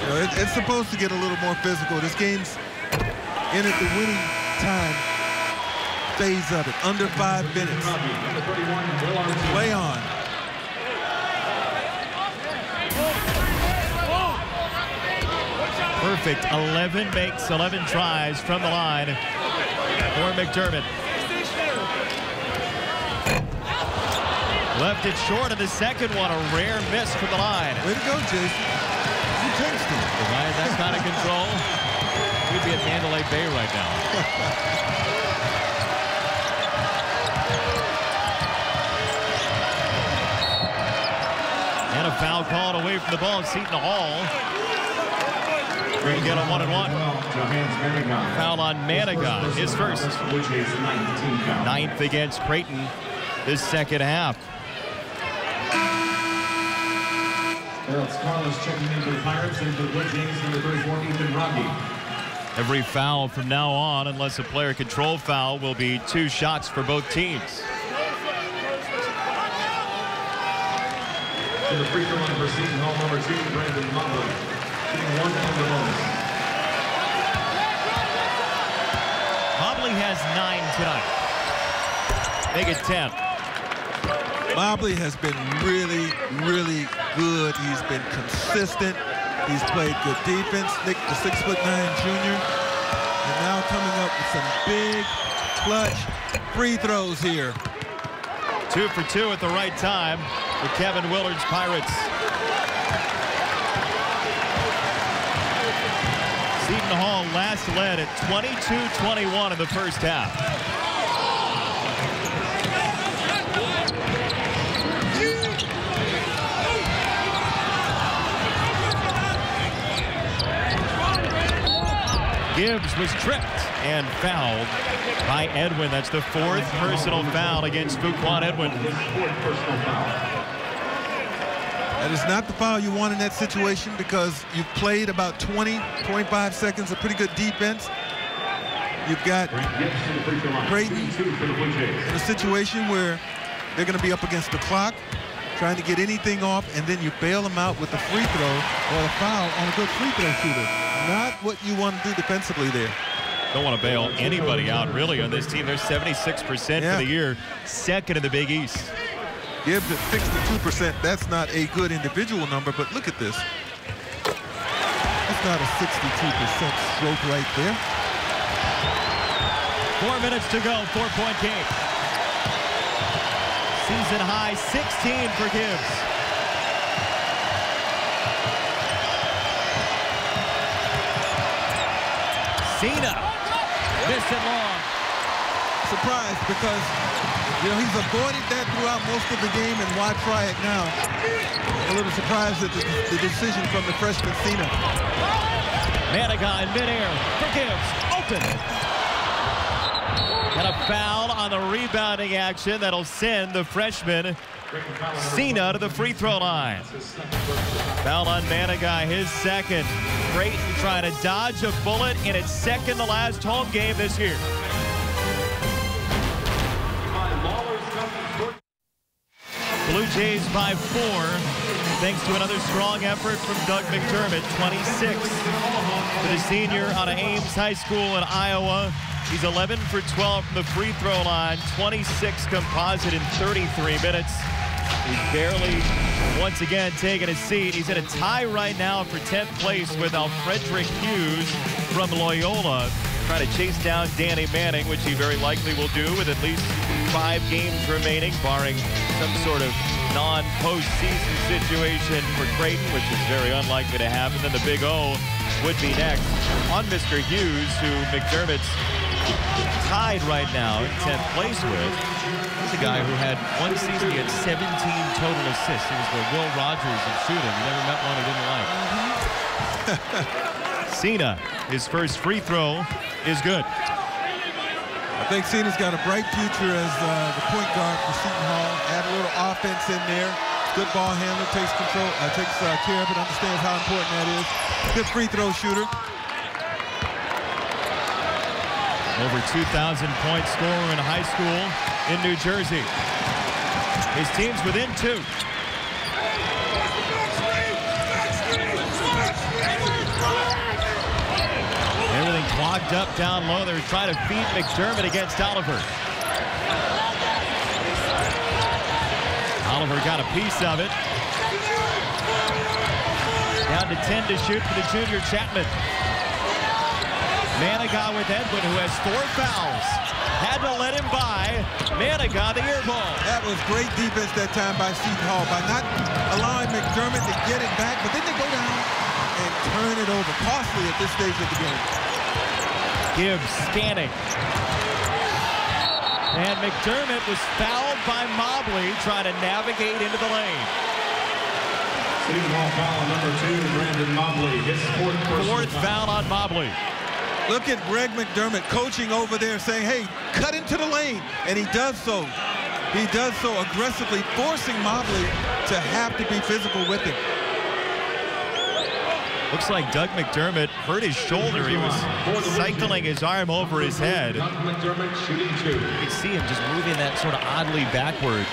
You know, it's supposed to get a little more physical. This game's in at the winning time phase of it. Under 5 minutes. Play on. Perfect. 11 makes 11 tries from the line for McDermott. Left it short of the second one. A rare miss from the line. Way to go, Jason. You jinxed him. If I had that kind of control, we'd be at Mandalay Bay right now. And a foul called away from the ball. Seton Hall will get a 1-and-1. Foul on Manigat, his first. 9th against Creighton this second half. Alex Carlos checking into the Pirates, into the Bluejays, number 34, Ethan Rocky. Every foul from now on, unless a player control foul, will be 2 shots for both teams. To the free throw line for Seton Hall, number 2, Brandon Mobley. Shooting 1 on the bonus. Mobley has 9 tonight. Make it 10. Mobley has been really, really good. He's been consistent. He's played good defense. Nick, the 6'9" junior, and now coming up with some big clutch free throws here. 2 for 2 at the right time for Kevin Willard's Pirates. Seton Hall last led at 22-21 in the first half. Gibbs was tripped and fouled by Edwin. That's the 4th personal foul against Fuquan Edwin. That is not the foul you want in that situation because you've played about 20, 25 seconds of pretty good defense. You've got Creighton in a situation where they're going to be up against the clock, trying to get anything off, and then you bail them out with a free throw or a foul on a good free throw shooter. Not what you want to do defensively there. Don't want to bail anybody out, really, on this team. They're 76% for the year, second in the Big East. Gibbs at 62%. That's not a good individual number, but look at this. That's not a 62% stroke right there. 4 minutes to go, 4-point game. Season high 16 for Gibbs. Seton missed it long. Surprised because, you know, he's avoided that throughout most of the game, and why try it now? A little surprised at the decision from the freshman Seton. Manigat in midair for Gibbs, open. And a foul on the rebounding action that'll send the freshman Seton to the free throw line. Foul on Manigat, his second. Creighton trying to dodge a bullet in its second to last home game this year. Bluejays by 4, thanks to another strong effort from Doug McDermott, 26. For the senior out of Ames High School in Iowa, he's 11 for 12 from the free throw line, 26 composite in 33 minutes. He's barely, once again, taking a seat. He's in a tie right now for 10th place with Alfrederick Hughes from Loyola, trying to chase down Danny Manning, which he very likely will do with at least 5 games remaining, barring some sort of non-postseason situation for Creighton, which is very unlikely to happen. Then the Big O would be next on Mr. Hughes, who McDermott's tied right now in 10th place with. He's a guy who had one season, he had 17 total assists. He was the Will Rogers of shooting. He never met one he didn't like. Seton, his first free throw is good. I think Seton's got a bright future as the point guard for Seton Hall. Add a little offense in there. Good ball handler, takes control, takes care of it, understands how important that is. Good free throw shooter. Over 2,000-point scorer in high school in New Jersey. His team's within 2. Everything clogged up down low. They're trying to feed McDermott against Oliver. Oliver got a piece of it. Down to 10 to shoot for the junior Chapman. Manigat with Edwin, who has 4 fouls. Had to let him by. Manigat, the air ball. That was great defense that time by Seton Hall by not allowing McDermott to get it back, but then they go down and turn it over. Costly at this stage of the game. Gibbs scanning. And McDermott was fouled by Mobley trying to navigate into the lane. Seton Hall foul on number 2, Brandon Mobley. His 4th foul on Mobley. Look at Greg McDermott coaching over there saying, hey, cut into the lane. And he does so. He does so aggressively, forcing Mobley to have to be physical with him. Looks like Doug McDermott hurt his shoulder. He was cycling his arm over his head. You can see him just moving that sort of oddly backward.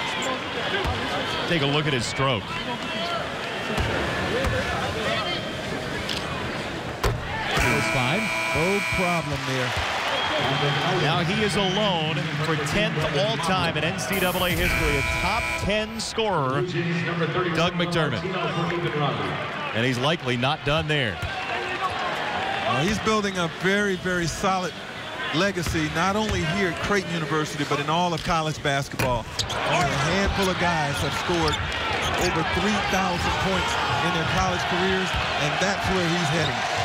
Take a look at his stroke. Fine. No problem there. Now he is alone for 10th all-time in NCAA history, a top 10 scorer, Doug McDermott. And he's likely not done there. He's building a very, very solid legacy, not only here at Creighton University, but in all of college basketball. Only a handful of guys have scored over 3,000 points in their college careers, and that's where he's heading.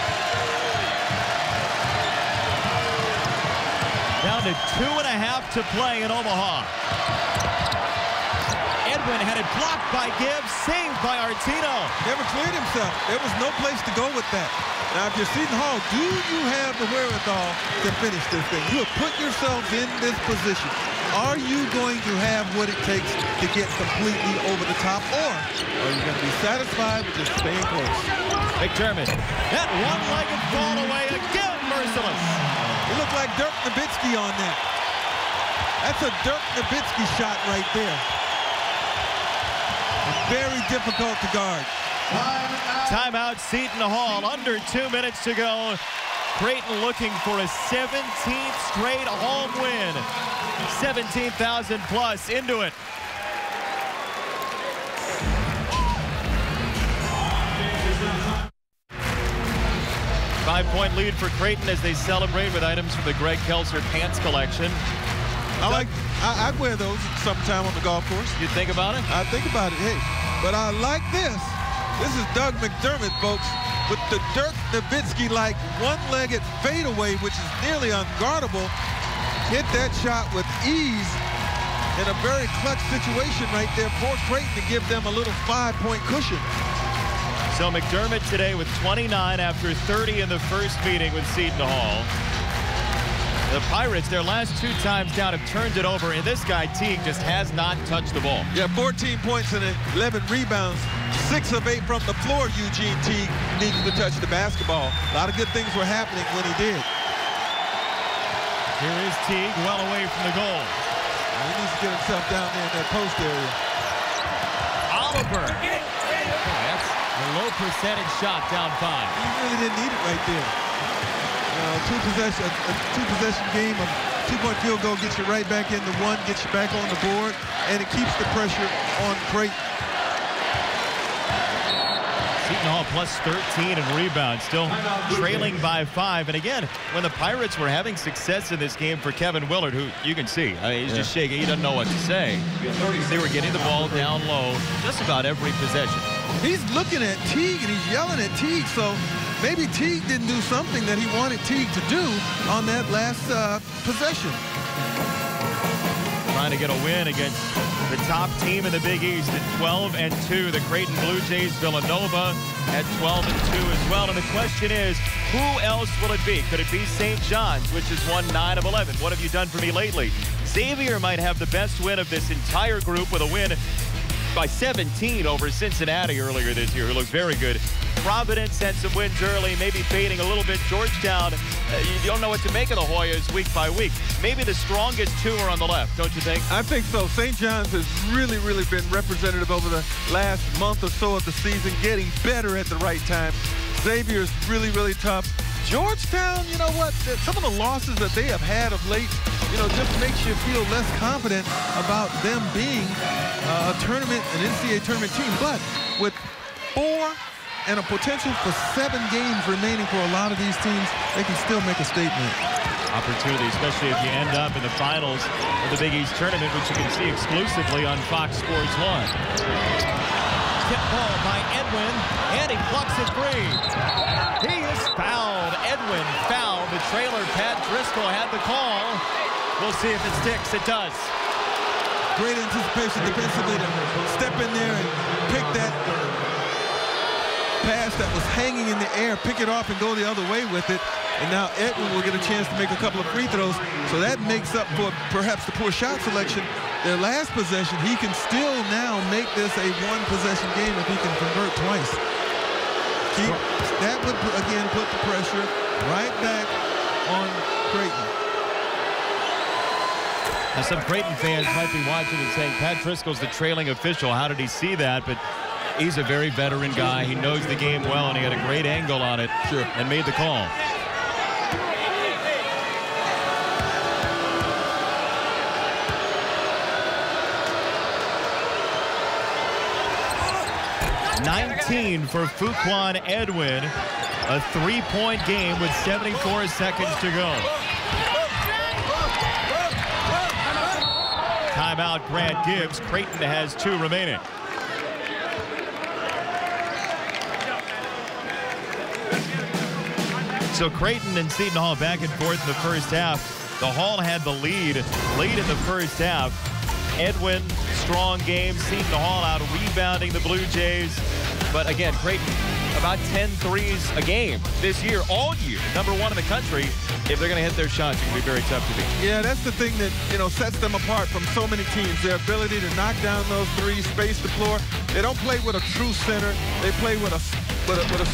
Down to 2.5 to play in Omaha. Edwin had it blocked by Gibbs, saved by Artino. Never cleared himself. There was no place to go with that. Now, if you're Seton Hall, do you have the wherewithal to finish this thing? You have put yourselves in this position. Are you going to have what it takes to get completely over the top, or are you going to be satisfied with just staying close? McDermott, that one-legged ball away again, merciless. It looked like Dirk Nowitzki on that. That's a Dirk Nowitzki shot right there. Very difficult to guard. Timeout, Seton Hall. Under 2 minutes to go Creighton looking for a 17th straight home win. 17,000 plus into it. Five-point lead for Creighton as they celebrate with items from the Greg Kelser Pants collection. I wear those sometime on the golf course. You think about it? I think about it, hey. But I like this. This is Doug McDermott, folks, with the Dirk Nowitzki-like one-legged fadeaway, which is nearly unguardable. Hit that shot with ease in a very clutch situation right there for Creighton to give them a little 5-point cushion. So McDermott today with 29 after 30 in the first meeting with Seton Hall. The Pirates, their last 2 times down, have turned it over, and this guy, Teague, just has not touched the ball. Yeah, 14 points and 11 rebounds. 6 of 8 from the floor. Eugene Teague needs to touch the basketball. A lot of good things were happening when he did. Here is Teague, well away from the goal. He needs to get himself down there in that post area. Oliver. That's a low percentage shot down 5. He really didn't need it right there. Two-possession game, a 2-point field goal gets you right back into 1, gets you back on the board, and it keeps the pressure on Creighton. Seton Hall plus 13 in rebounds, still trailing by 5. And again, when the Pirates were having success in this game for Kevin Willard, who you can see, he's just shaking, he doesn't know what to say. They were getting the ball down low just about every possession. He's looking at Teague and he's yelling at Teague, so maybe Teague didn't do something that he wanted Teague to do on that last possession. Trying to get a win against the top team in the Big East at 12-2. The Creighton Bluejays, Villanova at 12-2 as well. And the question is, who else will it be? Could it be St. John's, which has won 9 of 11? What have you done for me lately? Xavier might have the best win of this entire group with a win by 17 over Cincinnati earlier this year, who looks very good. Providence had some wins early, maybe fading a little bit. Georgetown, you don't know what to make of the Hoyas week by week. Maybe the strongest 2 are on the left, don't you think? I think so. St. John's has really been representative over the last month or so of the season, getting better at the right time. Xavier's really tough. Georgetown, you know what? Some of the losses that they have had of late, just makes you feel less confident about them being an NCAA tournament team. But with 4 and a potential for 7 games remaining for a lot of these teams, they can still make a statement. Opportunity, especially if you end up in the finals of the Big East tournament, which you can see exclusively on Fox Sports 1. Tip ball by Edwin, and he plucks it free. He is fouled. Edwin fouled. The trailer, Pat Driscoll, had the call. We'll see if it sticks. It does. Great anticipation defensively to step in there and pick that pass that was hanging in the air, pick it off and go the other way with it. And now Edwin will get a chance to make a couple of free throws. So that makes up for perhaps the poor shot selection. Their last possession, he can still now make this a 1-possession game if he can convert twice. That would, again, put the pressure right back on Creighton. Now, some Creighton fans might be watching and saying, Pat Driscoll's the trailing official. How did he see that? But he's a very veteran guy. He knows the game well, and he had a great angle on it and made the call. $19 for Fuquan Edwin. A 3-point game with 74 seconds to go. Timeout, Grant Gibbs. Creighton has 2 remaining. So Creighton and Seton Hall back and forth in the first half. The Hall had the lead late in the first half. Edwin, strong game. Seton Hall out rebounding the Bluejays. But again, Creighton, about 10 threes a game this year, all year. Number 1 in the country. If they're going to hit their shots, it's going to be very tough to beat. Yeah, that's the thing that, sets them apart from so many teams. Their ability to knock down those threes, space the floor. They don't play with a true center. They play with a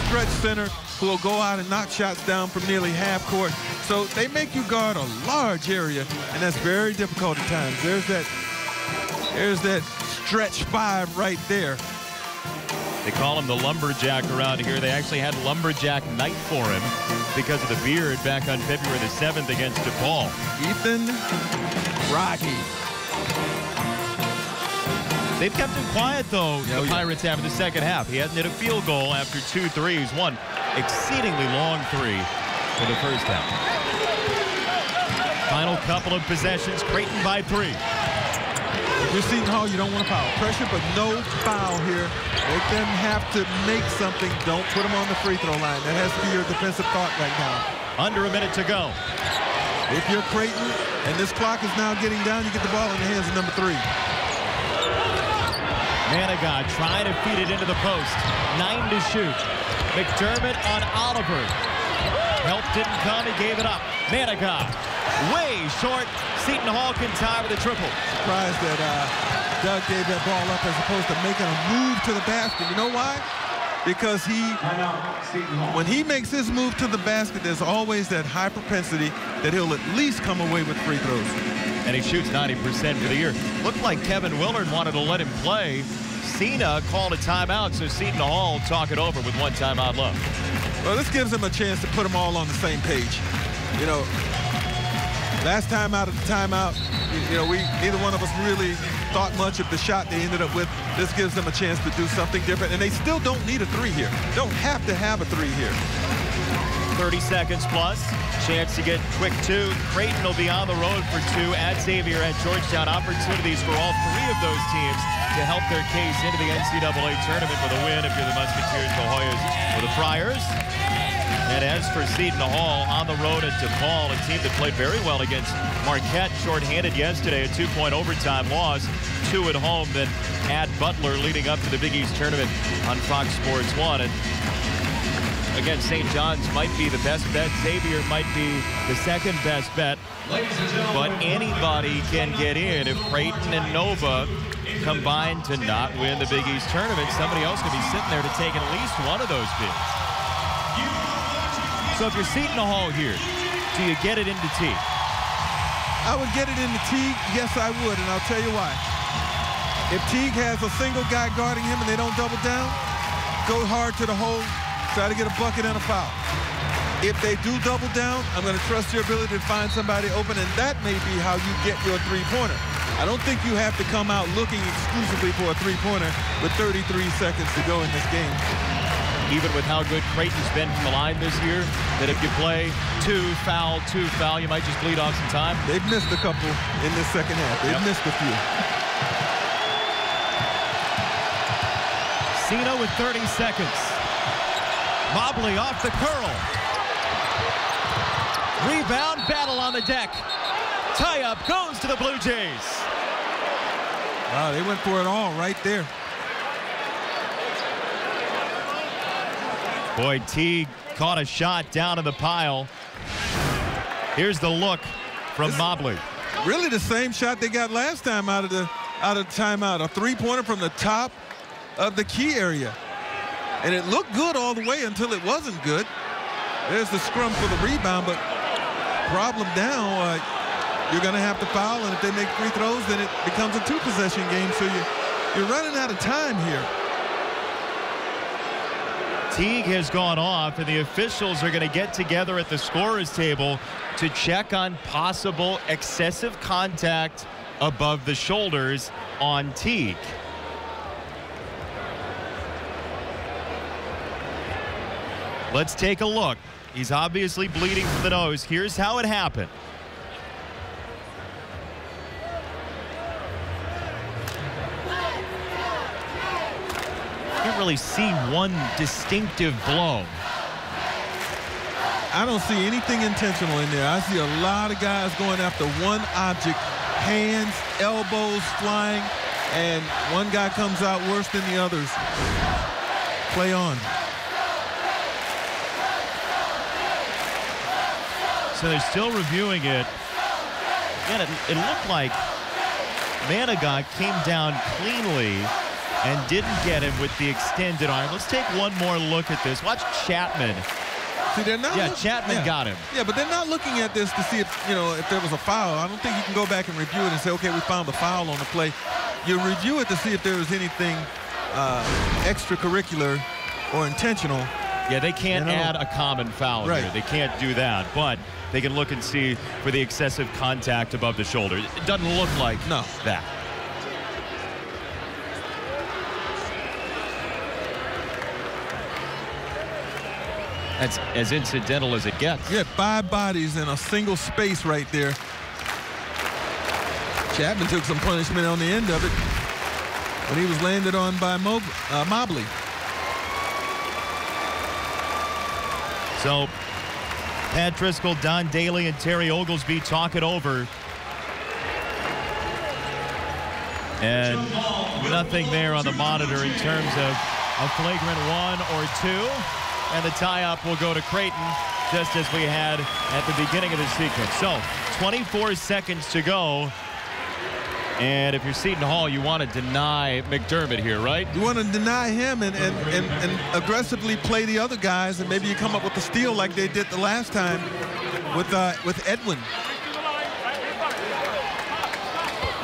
stretch center who will go out and knock shots down from nearly half court. So they make you guard a large area, and that's very difficult at times. There's that stretch 5 right there. They call him the lumberjack around here. They actually had lumberjack night for him. because of the beard back on February the 7th against DePaul. Ethan Rocky. They've kept him quiet, though, the Pirates have in the second half. He hasn't hit a field goal after 2 threes. One exceedingly long three for the first half. Final couple of possessions, Creighton by 3. If you're Seton Hall, you don't want to foul. Pressure, but no foul here. Make them have to make something. Don't put them on the free throw line. That has to be your defensive thought right now. Under a minute to go. If you're Creighton and this clock is now getting down, you get the ball in the hands of number 3. Manigat trying to feed it into the post. 9 to shoot. McDermott on Oliver. Help didn't come. He gave it up. Manigat way short. Seton Hall can tie with a triple. Surprised that Doug gave that ball up as opposed to making a move to the basket. You know why? Because when he makes his move to the basket, there's always that high propensity that he'll at least come away with free throws. And he shoots 90% for the year. Looked like Kevin Willard wanted to let him play. Cena called a timeout, so Seton Hall talk it over with 1 timeout left. Well, this gives him a chance to put them all on the same page. You know, last time out of the timeout, you know, neither one of us really thought much of the shot they ended up with. This gives them a chance to do something different, and they still don't need a 3 here. Don't have to have a 3 here. 30 seconds plus. Chance to get quick 2. Creighton will be on the road for 2 at Xavier, at Georgetown. Opportunities for all 3 of those teams to help their case into the NCAA tournament with a win if you're the Musketeers, the Hoyas, or the Friars. And as for Seton Hall, on the road at DePaul, a team that played very well against Marquette, shorthanded yesterday, a 2-point overtime loss, 2 at home, then at Butler leading up to the Big East tournament on Fox Sports 1. And again, St. John's might be the best bet. Xavier might be the second best bet. But anybody can get in if Creighton and Nova combine to not win the Big East tournament. Somebody else could be sitting there to take at least one of those bids. So if you're Seton Hall here, do you get it into Teague? I would get it into Teague. Yes, I would, and I'll tell you why. If Teague has a single guy guarding him and they don't double down, go hard to the hole, try to get a bucket and a foul. If they do double down, I'm going to trust your ability to find somebody open, and that may be how you get your 3-pointer. I don't think you have to come out looking exclusively for a 3-pointer with 33 seconds to go in this game. Even with how good Creighton's been from the line this year, that if you play 2 foul, you might just bleed off some time. They've missed a couple in this second half. They've missed a few. Cena with 30 seconds. Mobley off the curl. Rebound, battle on the deck. Tie-up goes to the Blue Jays. Wow, they went for it all right there. Boy, Teague caught a shot down in the pile. Here's the look from Mobley. Really the same shot they got last time out of the timeout. A 3-pointer from the top of the key area. And it looked good all the way until it wasn't good. There's the scrum for the rebound, but problem now, you're going to have to foul, and if they make free throws, then it becomes a 2-possession game, so you're running out of time here. Teague has gone off, and the officials are going to get together at the scorer's table to check on possible excessive contact above the shoulders on Teague. Let's take a look. He's obviously bleeding from the nose. Here's how it happened. Can't really see one distinctive blow. I don't see anything intentional in there. I see a lot of guys going after one object, hands, elbows flying, and one guy comes out worse than the others. Play on. So they're still reviewing it. Again, it looked like Manigat came down cleanly and didn't get him with the extended arm. Let's take one more look at this. Watch Chapman. See, they're not. Yeah, Chapman got him. Yeah, but they're not looking at this to see if, you know, if there was a foul. I don't think you can go back and review it and say, okay, we found the foul on the play. You review it to see if there was anything extracurricular or intentional Yeah, they can't add a common foul here. They can't do that, but they can look and see for the excessive contact above the shoulder. It doesn't look like that. That's as incidental as it gets. Yeah, 5 bodies in a single space right there. Chapman took some punishment on the end of it when he was landed on by Mobley. So Pat Driscoll, Don Daly, and Terry Oglesby talk it over. And nothing there on the monitor in terms of a flagrant 1 or 2. And the tie-up will go to Creighton, just as we had at the beginning of the sequence. So 24 seconds to go. And if you're Seton Hall, you want to deny McDermott here, right? You want to deny him and aggressively play the other guys, and maybe you come up with a steal like they did the last time with Edwin.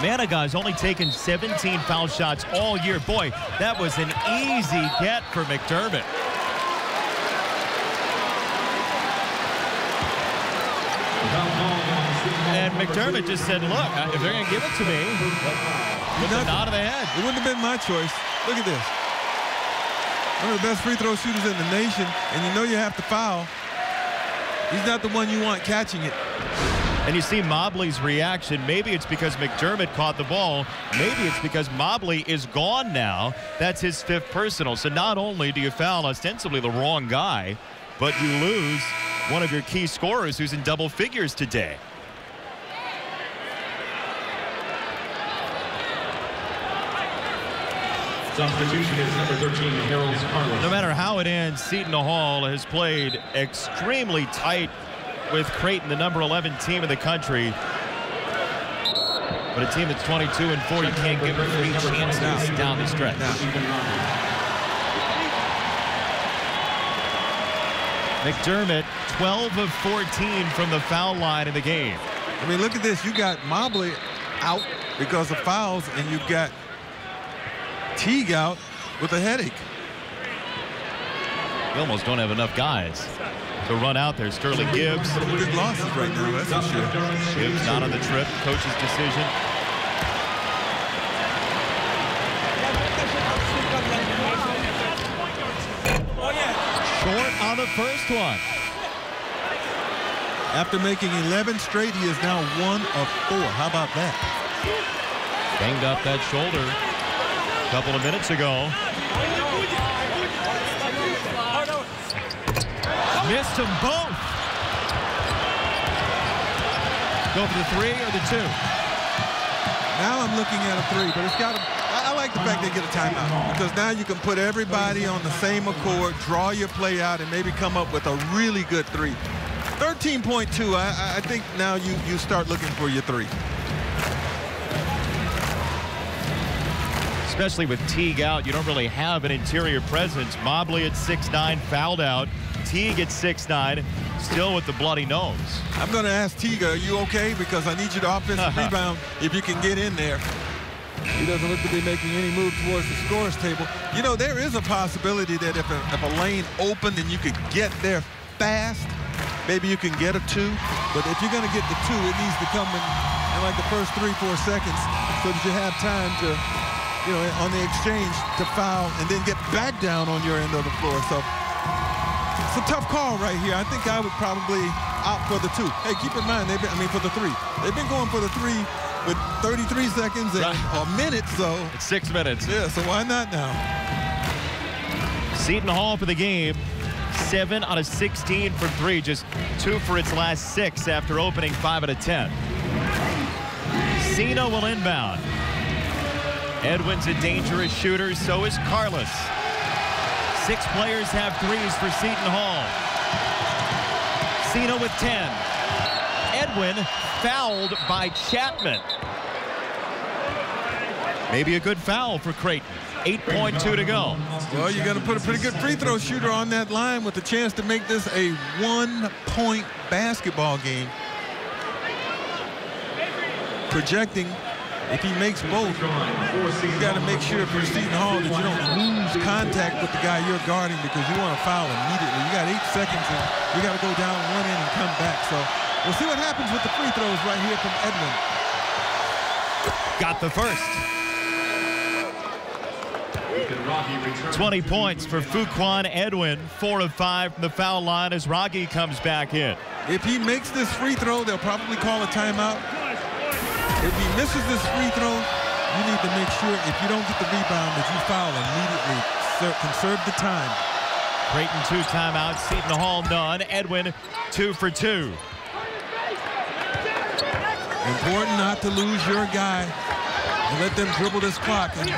Managa's only taken 17 foul shots all year. Boy, that was an easy get for McDermott. And McDermott just said, look, if they're going to give it to me, with a nod of the head. It wouldn't have been my choice. Look at this. One of the best free throw shooters in the nation, and you know you have to foul. He's not the one you want catching it. And you see Mobley's reaction. Maybe it's because McDermott caught the ball. Maybe it's because Mobley is gone now. That's his 5th personal. So not only do you foul ostensibly the wrong guy, but you lose one of your key scorers who's in double figures today. Substitution is number 13, Harold Carlos. No matter how it ends, Seton Hall has played extremely tight with Creighton, the number 11 team in the country. But a team that's 22-4, you can't give them 3 chances down the stretch. McDermott, 12 of 14 from the foul line in the game. I mean, look at this. You got Mobley out because of fouls, and you've got Teague out with a headache. You almost don't have enough guys to run out there. Sterling Gibbs. Big losses right now, that's for sure. Gibbs not on the trip. Coach's decision. Short on the first one. After making 11 straight, he is now 1 of 4. How about that? Banged up that shoulder a couple of minutes ago. Missed them both. Go for the 3 or the 2? Now I'm looking at a 3, but it's got to. I like the fact they get a timeout because now you can put everybody on the same accord, draw your play out, and maybe come up with a really good 3. 13.2. I think now you start looking for your 3. Especially with Teague out, you don't really have an interior presence. Mobley at 6'9", fouled out. Teague at 6'9", still with the bloody nose. I'm going to ask Teague, are you okay? Because I need you to offensive rebound if you can get in there. He doesn't look to be making any move towards the scorer's table. You know, there is a possibility that if a lane opened and you could get there fast, maybe you can get a 2. But if you're going to get the 2, it needs to come in like the first 3-4 seconds so that you have time to, you know, on the exchange to foul and then get back down on your end of the floor. So it's a tough call right here. I think I would probably opt for the 2. Hey, keep in mind, for the 3. They've been going for the 3 with 33 seconds and a minute, so. It's 6 minutes. Yeah, so why not now? Seton Hall for the game. 7 out of 16 from 3, just 2 for its last 6 after opening 5 out of 10. Cena will inbound. Edwin's a dangerous shooter, so is Carlos. 6 players have 3s for Seton Hall. Cena with 10. Edwin fouled by Chapman. Maybe a good foul for Creighton. 8.2 to go. Well, you're going to put a pretty good free throw shooter on that line with the chance to make this a 1-point basketball game. Projecting If he makes both, you got to make sure if you're Seton Hall that you don't lose contact with the guy you're guarding because you want to foul immediately. You got 8 seconds and you got to go down one end and come back. So we'll see what happens with the free throws right here from Edwin. Got the first. 20 points for Fuquan Edwin, 4 of 5 from the foul line as Rocky comes back in. If he makes this free throw, they'll probably call a timeout. If he misses this free throw, you need to make sure if you don't get the rebound that you foul immediately. Conserve the time. Creighton 2 timeouts, Seton Hall none. Edwin 2 for 2. Important not to lose your guy and let them dribble this clock and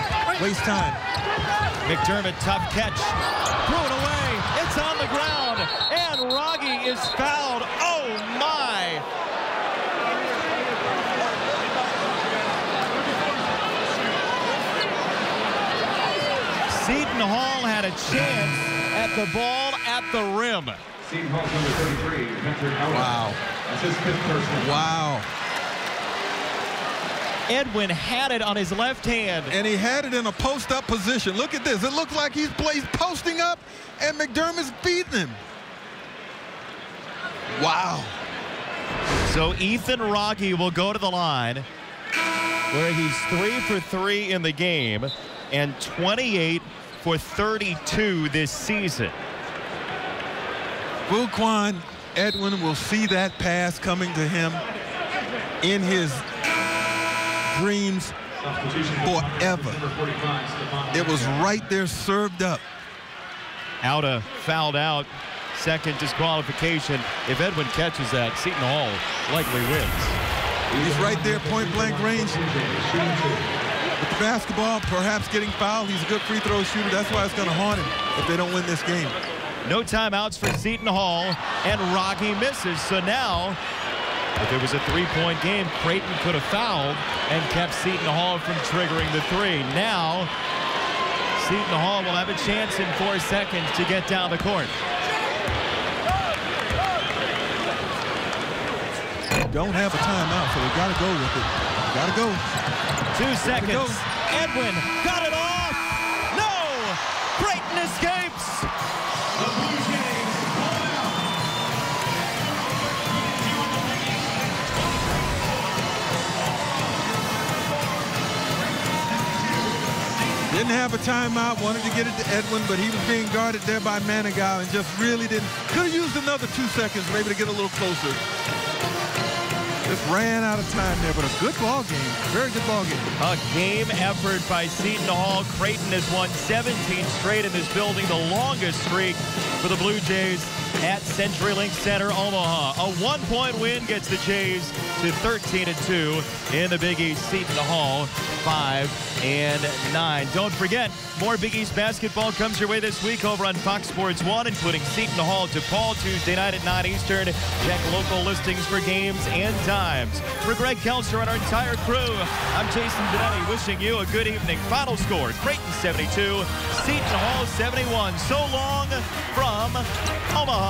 waste time. McDermott, tough catch. Threw it away. It's on the ground. And Raggi is fouled. Oh, my. Seton Hall had a chance at the ball at the rim. Seton Hall number 33, Patrick Howard. Wow. That's his 5th personal. Wow. Edwin had it on his left hand. And he had it in a post-up position. Look at this. It looks like he's posting up, and McDermott's beating him. Wow. So Ethan Raggi will go to the line where he's 3 for 3 in the game and 28 for 32 this season. Fuquan Edwin will see that pass coming to him in his dreams forever. It was right there, served up. Auda fouled out. Second disqualification. If Edwin catches that, Seton Hall likely wins. He's right there, point-blank range. With the basketball, perhaps getting fouled. He's a good free throw shooter. That's why it's going to haunt him if they don't win this game. No timeouts for Seton Hall, and Raggi misses. So now, if it was a 3-point game, Creighton could have fouled and kept Seton Hall from triggering the 3. Now, Seton Hall will have a chance in 4 seconds to get down the court. Don't have a timeout, so they got to go with it. Got to go. 2 seconds. Edwin got it off. No! Creighton escapes. The Bluejays pull out. Didn't have a timeout, wanted to get it to Edwin, but he was being guarded there by Manigault and just really didn't. Could have used another 2 seconds maybe to get a little closer. Just ran out of time there, but a good ball game. Very good ball game. A game effort by Seton Hall. Creighton has won 17 straight in this building, the longest streak for the Blue Jays at CenturyLink Center, Omaha. A 1-point win gets the Jays to 13-2 in the Big East. Seton Hall 5-9. Don't forget, more Big East basketball comes your way this week over on Fox Sports 1, including Seton Hall DePaul Tuesday night at 9 Eastern. Check local listings for games and times. For Greg Kelser and our entire crew, I'm Jason Benetti wishing you a good evening. Final score, Creighton 72, Seton Hall 71. So long from Omaha.